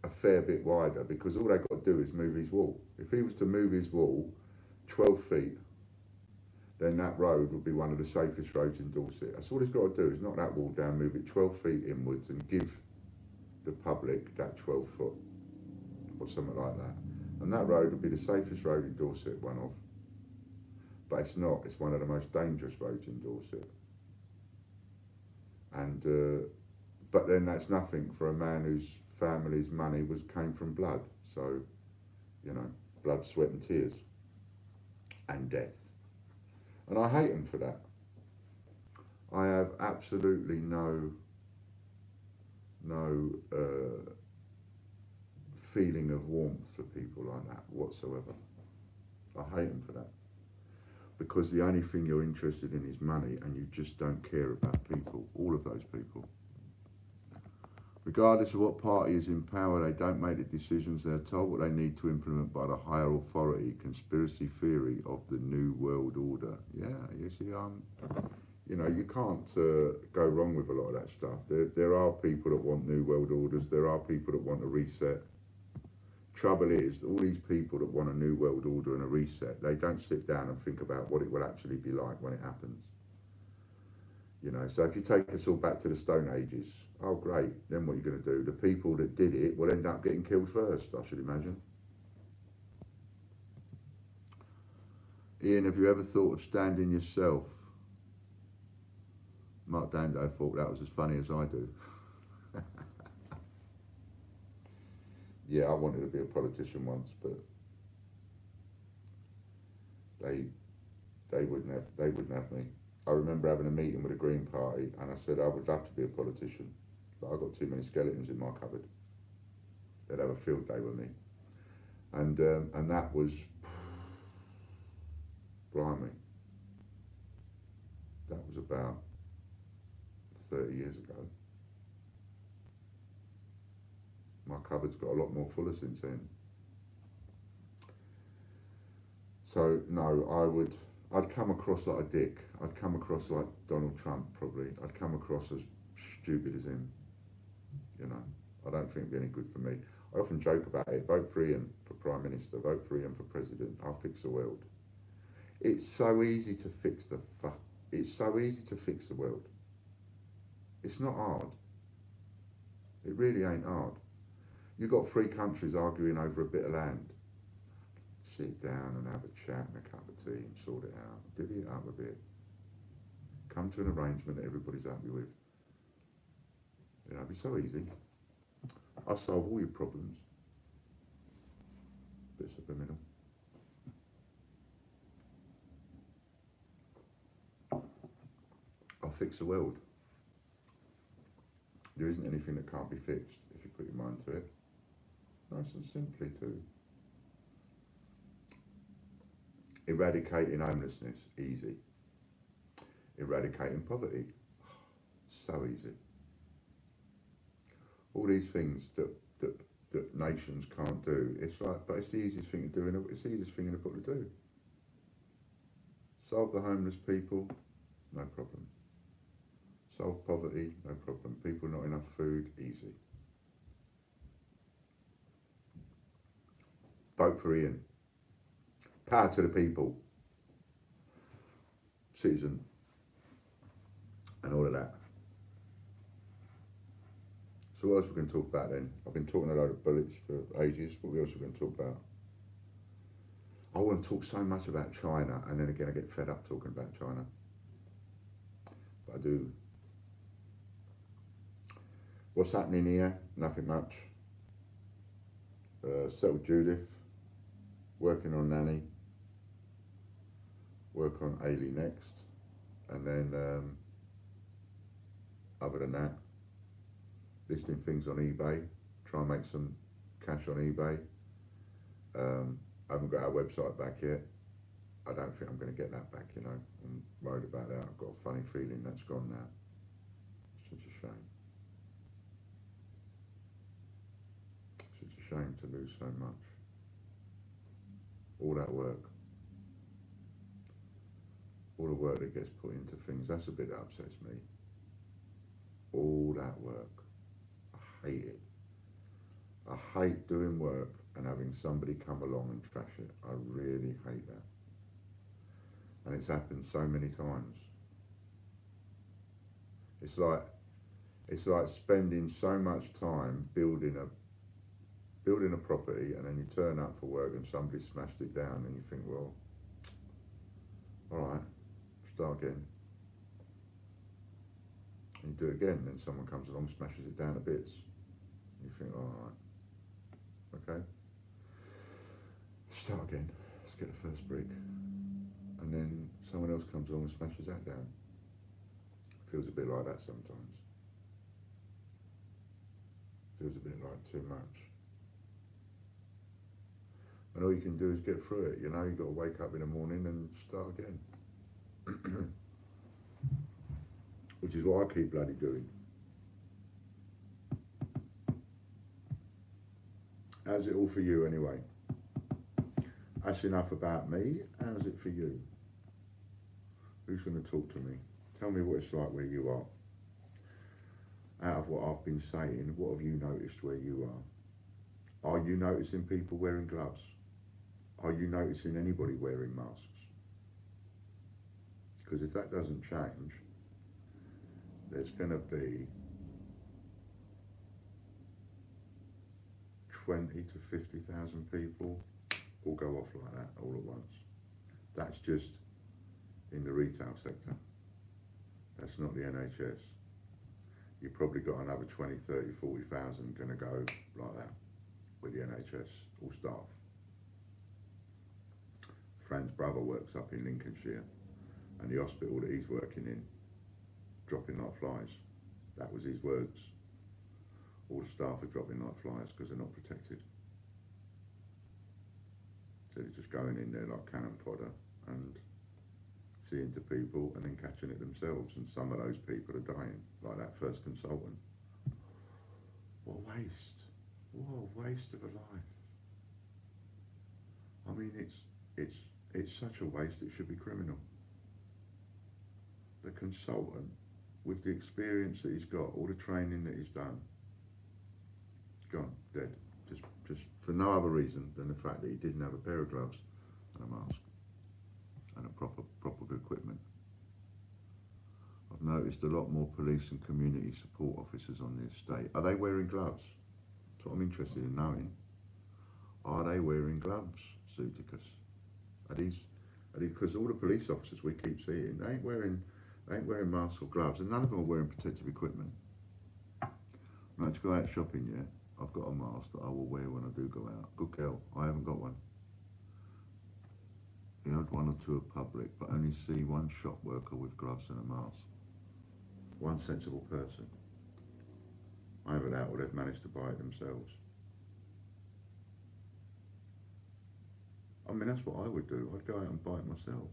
Speaker 1: a fair bit wider because all they've got to do is move his wall. If he was to move his wall 12 feet, then that road would be one of the safest roads in Dorset. That's all he's got to do is knock that wall down, move it 12 feet inwards and give the public that 12 foot or something like that. And that road would be the safest road in Dorset, one of. But it's not, it's one of the most dangerous roads in Dorset. And, but then that's nothing for a man whose family's money came from blood. So, you know, blood, sweat and tears. And death. And I hate him for that. I have absolutely no feeling of warmth for people like that whatsoever. I hate him for that. Because the only thing you're interested in is money and you just don't care about people, all of those people. Regardless of what party is in power, they don't make the decisions. They're told what they need to implement by the higher authority. Conspiracy theory of the New World Order. Yeah, you see, you know, you can't go wrong with a lot of that stuff. There are people that want New World Orders. There are people that want a reset. Trouble is, all these people that want a New World Order and a reset, they don't sit down and think about what it will actually be like when it happens. You know, so if you take us all back to the Stone Ages, oh great, then what are you going to do? The people that did it will end up getting killed first, I should imagine. Ian, have you ever thought of standing yourself? Mark Dando thought that was as funny as I do. Yeah, I wanted to be a politician once, but they wouldn't have me. I remember having a meeting with the Green Party, and I said I would love to be a politician, but I've got too many skeletons in my cupboard. They'd have a field day with me, and that was, blimey, that was about 30 years ago. My cupboard's got a lot more fuller since then. So no, I'd come across like a dick. I'd come across like Donald Trump, probably. I'd come across as stupid as him. You know, I don't think it'd be any good for me. I often joke about it. Vote for Ian for Prime Minister. Vote for Ian for President. I'll fix the world. It's so easy to fix It's so easy to fix the world. It's not hard. It really ain't hard. You've got three countries arguing over a bit of land. Sit down and have a chat and a cup of tea and sort it out. Divvy it up a bit. Come to an arrangement that everybody's happy with. You know, it'd be so easy. I'll solve all your problems. Bit subliminal. I'll fix the world. There isn't anything that can't be fixed if you put your mind to it. Nice and simply too. Eradicating homelessness, easy. Eradicating poverty, so easy. All these things that nations can't do, it's like, but it's the easiest thing to do, it's the easiest thing in the book to do. Solve the homeless people, no problem. Solve poverty, no problem. People not enough food, easy. Vote for Ian. Power to the people. Citizen. And all of that. So what else we can talk about then? I've been talking a load of bullets for ages. What else are we going to talk about? I want to talk so much about China, and then again I get fed up talking about China. But I do. What's happening here? Nothing much. Settled Judith. Working on Nanny. Work on Ailey next. And then, other than that, listing things on eBay. Try and make some cash on eBay. I haven't got our website back yet. I don't think I'm going to get that back, you know. I'm worried about that. I've got a funny feeling that's gone now. It's such a shame. Such a shame to lose so much. All that work. All the work that gets put into things, that's a bit that upsets me. All that work. I hate it. I hate doing work and having somebody come along and trash it. I really hate that. And it's happened so many times. It's like spending so much time building a property, and then you turn up for work and somebody smashed it down, and you think, well, all right, start again. And you do it again, then someone comes along, smashes it down to bits. And you think, all right, okay, start again. Let's get the first brick, and then someone else comes along and smashes that down. It feels a bit like that sometimes. Feels a bit like too much. And all you can do is get through it, you know. You've got to wake up in the morning and start again. Which is what I keep bloody doing. How's it all for you anyway? That's enough about me. How's it for you? Who's going to talk to me? Tell me what it's like where you are. Out of what I've been saying, what have you noticed where you are? Are you noticing people wearing gloves? Are you noticing anybody wearing masks? Because if that doesn't change, there's going to be 20 to 50,000 people all go off like that all at once. That's just in the retail sector. That's not the NHS. You've probably got another 20, 30, 40,000 going to go like that with the NHS, all staff. Fran's brother works up in Lincolnshire, and the hospital that he's working in, dropping like flies. That was his words. All the staff are dropping like flies because they're not protected. So they're just going in there like cannon fodder and seeing to people and then catching it themselves, and some of those people are dying, like that first consultant. What a waste. What a waste of a life. I mean, it's such a waste, it should be criminal. The consultant, with the experience that he's got, all the training that he's done, gone, dead. Just for no other reason than the fact that he didn't have a pair of gloves and a mask and a proper equipment. I've noticed a lot more police and community support officers on the estate. Are they wearing gloves? That's what I'm interested in knowing. Are they wearing gloves, Suticus? Are these, because all the police officers we keep seeing, they ain't wearing masks or gloves, and none of them are wearing protective equipment. Not to go out shopping yet. I've got a mask that I will wear when I do go out. Good girl, I haven't got one. The odd one or two at public, but only see one shop worker with gloves and a mask. One sensible person. Either that or they've managed to buy it themselves. I mean, that's what I would do. I'd go out and buy it myself.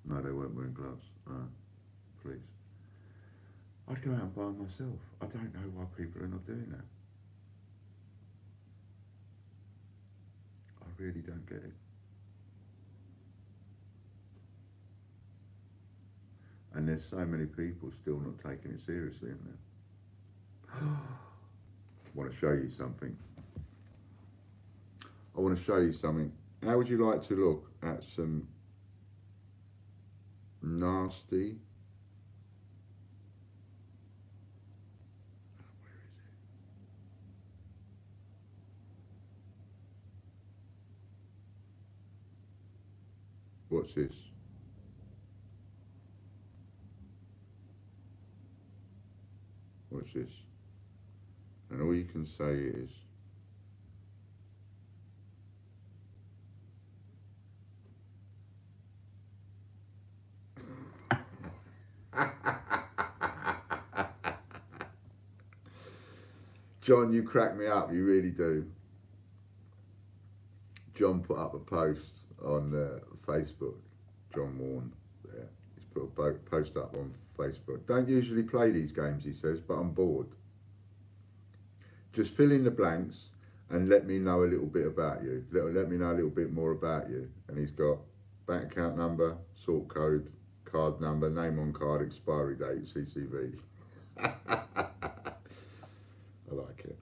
Speaker 1: No, they weren't wearing gloves. Please. I'd go out and buy them myself. I don't know why people are not doing that. I really don't get it. And there's so many people still not taking it seriously, isn't there? I want to show you something. I want to show you something. How would you like to look at some nasty... What's this? What's this? And all you can say is, John, you crack me up, you really do. John put up a post on Facebook. John Warren there. He's put a post up on Facebook. Don't usually play these games, he says, but I'm bored. Just fill in the blanks and let me know a little bit about you. Let me know a little bit more about you. And he's got bank account number, sort code, card number, name on card, expiry date, CCV. I like it.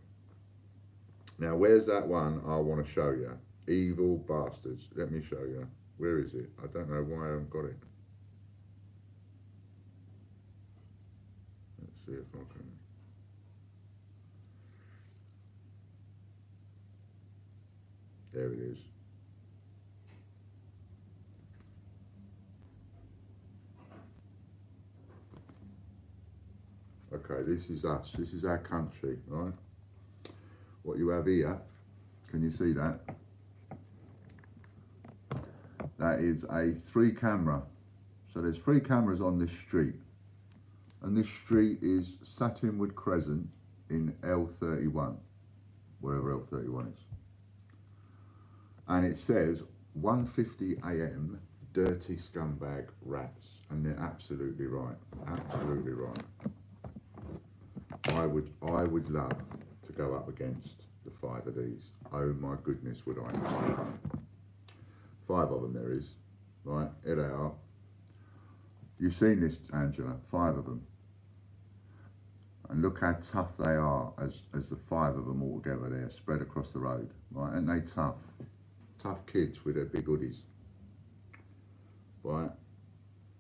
Speaker 1: Now, where's that one I want to show you? Evil bastards. Let me show you. Where is it? I don't know why I haven't got it. Let's see if I can. There it is. Okay, this is us. This is our country, right? What you have here, can you see that? That is a 3-camera. So there's 3 cameras on this street. And this street is Suttonwood Crescent in L31, wherever L31 is. And it says 1:50 AM, dirty scumbag rats. And they're absolutely right. Absolutely right. I would love to go up against the 5 of these. Oh my goodness, would I? 5 of them there is. Right, here they are. You've seen this, Angela, 5 of them. And look how tough they are as the 5 of them all together there, spread across the road. Right, aren't they tough? Tough kids with their big hoodies. Right,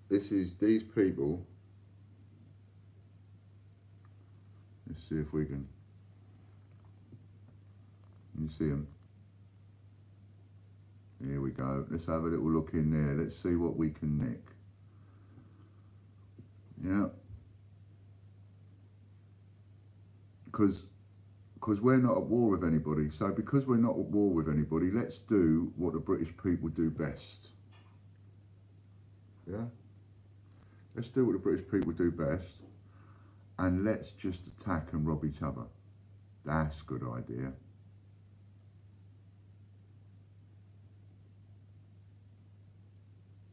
Speaker 1: these people. Let's see if we can. You see them? Here we go. Let's have a little look in there. Let's see what we can nick. Yeah. Because we're not at war with anybody. So because we're not at war with anybody, let's do what the British people do best. Yeah? Let's do what the British people do best. And let's just attack and rob each other. That's a good idea.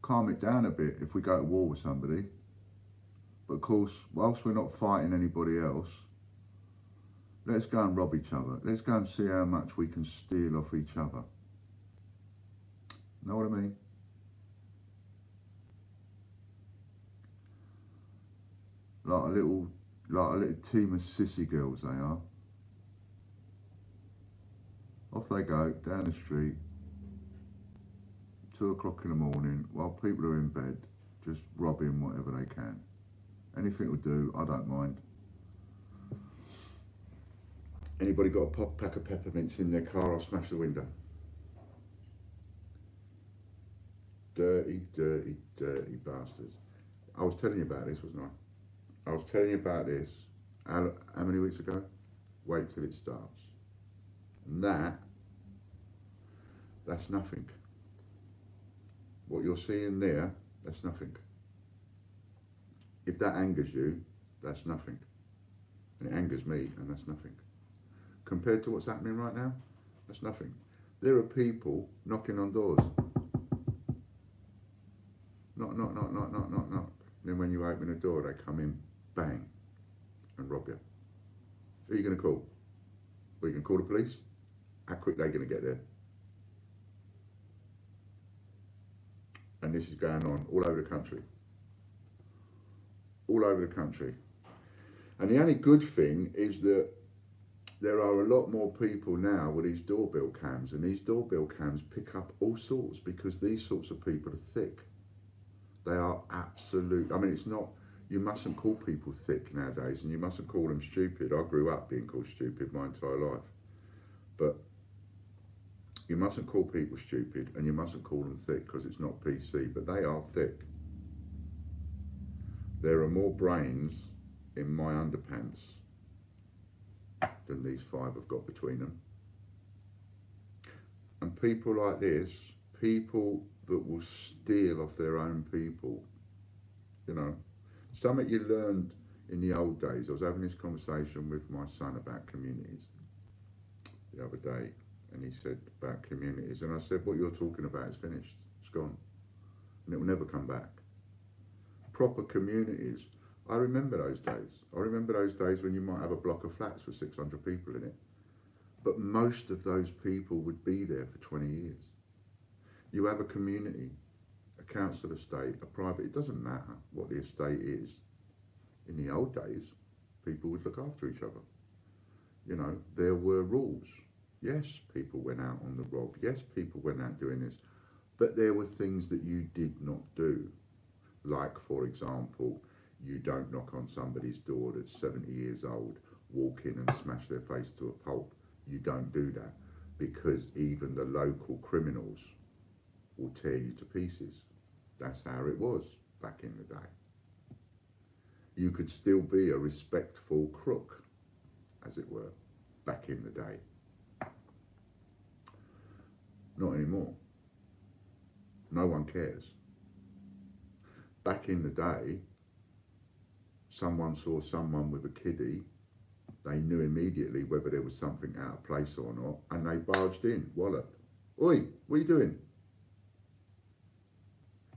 Speaker 1: Calm it down a bit if we go to war with somebody. But of course, whilst we're not fighting anybody else, let's go and rob each other. Let's go and see how much we can steal off each other. Know what I mean? Like a little team of sissy girls they are. Off they go, down the street, 2 o'clock in the morning, while people are in bed, just robbing whatever they can. Anything will do, I don't mind. Anybody got a pack of peppermints in their car, I'll smash the window. Dirty, dirty, dirty bastards. I was telling you about this, wasn't I? I was telling you about this, how many weeks ago? Wait till it starts. And that's nothing. What you're seeing there, that's nothing. If that angers you, that's nothing. And it angers me, and that's nothing. Compared to what's happening right now, that's nothing. There are people knocking on doors. Knock, knock, knock, knock, knock, knock, knock. Then when you open the door, they come in, bang, and rob you. Who are you going to call? Well, you can call the police. How quick are they going to get there? And this is going on all over the country. All over the country. And the only good thing is that there are a lot more people now with these doorbell cams, and these doorbell cams pick up all sorts, because these sorts of people are thick. They are absolute. I mean, it's not, you mustn't call people thick nowadays, and you mustn't call them stupid. I grew up being called stupid my entire life. But you mustn't call people stupid, and you mustn't call them thick, because it's not PC, but they are thick. There are more brains in my underpants than these 5 have got between them. And people like this, people that will steal off their own people, you know, something you learned in the old days. I was having this conversation with my son about communities the other day, and he said about communities, and I said, what you're talking about is finished, it's gone, and it will never come back. Proper communities, I remember those days. I remember those days when you might have a block of flats with 600 people in it, but most of those people would be there for 20 years. You have a community, a council estate, a private, it doesn't matter what the estate is. In the old days, people would look after each other. You know, there were rules. Yes, people went out on the rob. Yes, people went out doing this. But there were things that you did not do. Like, for example, you don't knock on somebody's door that's 70 years old, walk in and smash their face to a pulp. You don't do that, because even the local criminals will tear you to pieces. That's how it was back in the day. You could still be a respectful crook, as it were, back in the day. Not anymore. No one cares. Back in the day, someone saw someone with a kiddie, they knew immediately whether there was something out of place or not, and they barged in, wallop. Oi, what are you doing?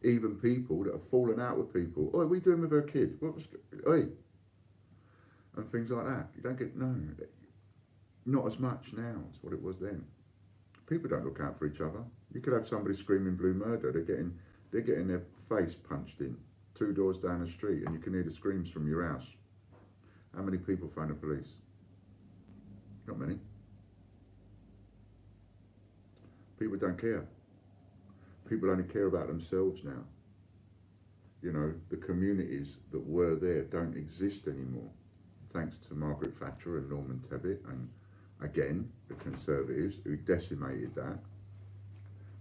Speaker 1: Even people that have fallen out with people, oi, what are you doing with her kid? Oi? And things like that. You don't get, no. Not as much now as what it was then. People don't look out for each other. You could have somebody screaming blue murder. They're getting their face punched in 2 doors down the street, and you can hear the screams from your house. How many people phone the police? Not many. People don't care. People only care about themselves now. You know, the communities that were there don't exist anymore, thanks to Margaret Thatcher and Norman Tebbit and, again, the Conservatives who decimated that.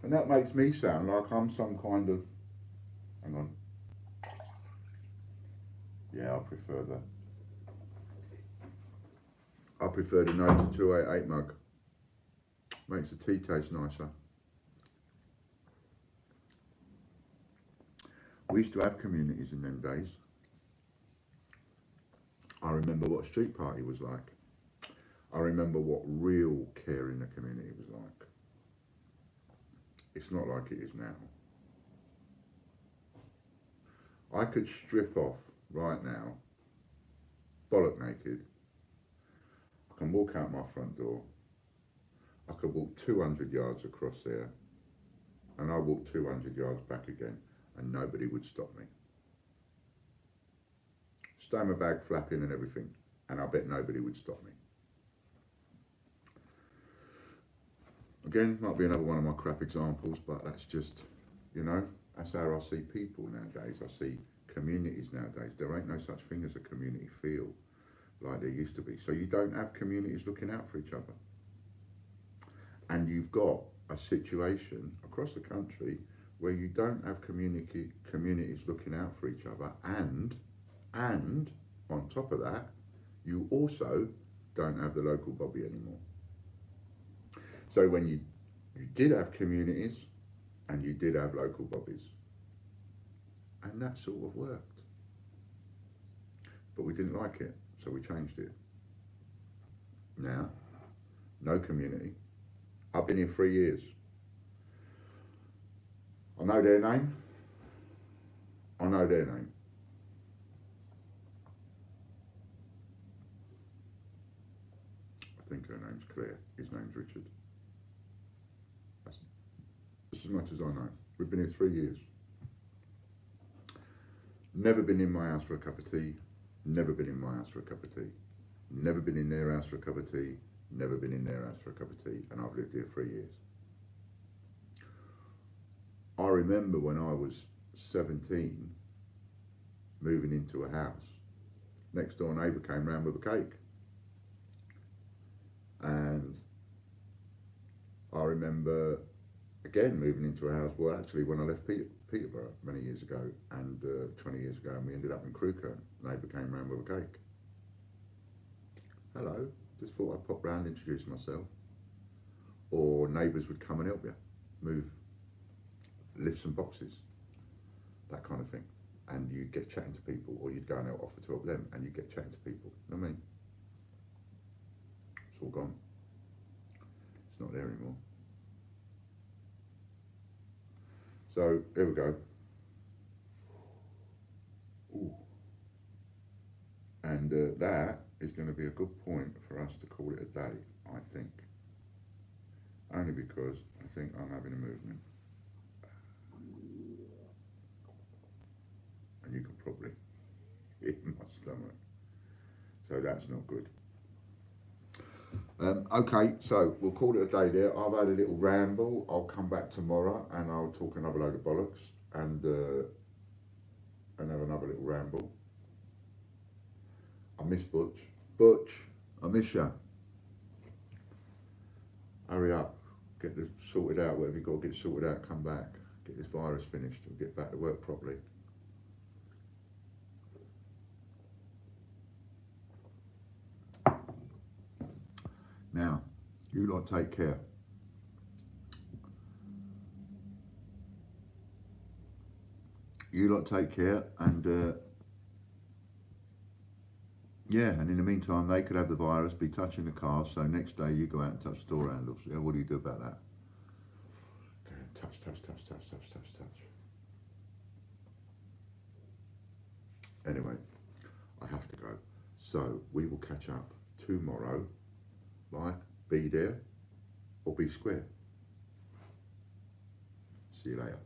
Speaker 1: And that makes me sound like I'm some kind of... Hang on. Yeah, I prefer the 9288 mug. Makes the tea taste nicer. We used to have communities in them days. I remember what a street party was like. I remember what real care in the community was like. It's not like it is now. I could strip off right now, bollock naked. I can walk out my front door. I could walk 200 yards across there, and I walk 200 yards back again, and nobody would stop me. Stay my bag flapping and everything, and I bet nobody would stop me. Again, might be another one of my crap examples, but that's just, you know, that's how I see people nowadays. I see communities nowadays. There ain't no such thing as a community feel like there used to be. So you don't have communities looking out for each other. And you've got a situation across the country where you don't have communities looking out for each other, and on top of that, you also don't have the local bobby anymore. So when you did have communities and you did have local bobbies, and that sort of worked. But we didn't like it, so we changed it. Now, no community. I've been here 3 years. I know their name. I know their name. I think her name's Claire. His name's Richard. That's as much as I know. We've been here 3 years. Never been in my house for a cup of tea. Never been in my house for a cup of tea. Never been in their house for a cup of tea. Never been in their house for a cup of tea. And I've lived here 3 years. I remember when I was 17, moving into a house. Next door neighbour came round with a cake. And I remember, again, moving into a house, well, actually, when I left Peterborough many years ago, and 20 years ago, and we ended up in Crewkerne, neighbour came round with a cake. Hello, just thought I'd pop round, introduce myself. Or neighbours would come and help you, move, lift some boxes, that kind of thing. And you'd get chatting to people, or you'd go and offer to help them, and you'd get chatting to people. You know what I mean? It's all gone. It's not there anymore. So, here we go. Ooh. And that is going to be a good point for us to call it a day, I think. Only because I think I'm having a movement. And you can probably hit my stomach. So that's not good. Okay, so we'll call it a day there. I've had a little ramble. I'll come back tomorrow and I'll talk another load of bollocks and have another little ramble. I miss Butch. Butch, I miss you. Hurry up. Get this sorted out. Whatever you've got to get sorted out, come back. Get this virus finished and get back to work properly. Now, you lot take care. You lot take care, and yeah, and in the meantime, they could have the virus, be touching the car, so next day you go out and touch door handles. Yeah, what do you do about that? Go and touch, touch, touch, touch, touch, touch, touch. Anyway, I have to go. So we will catch up tomorrow life, be there or be square. See you later.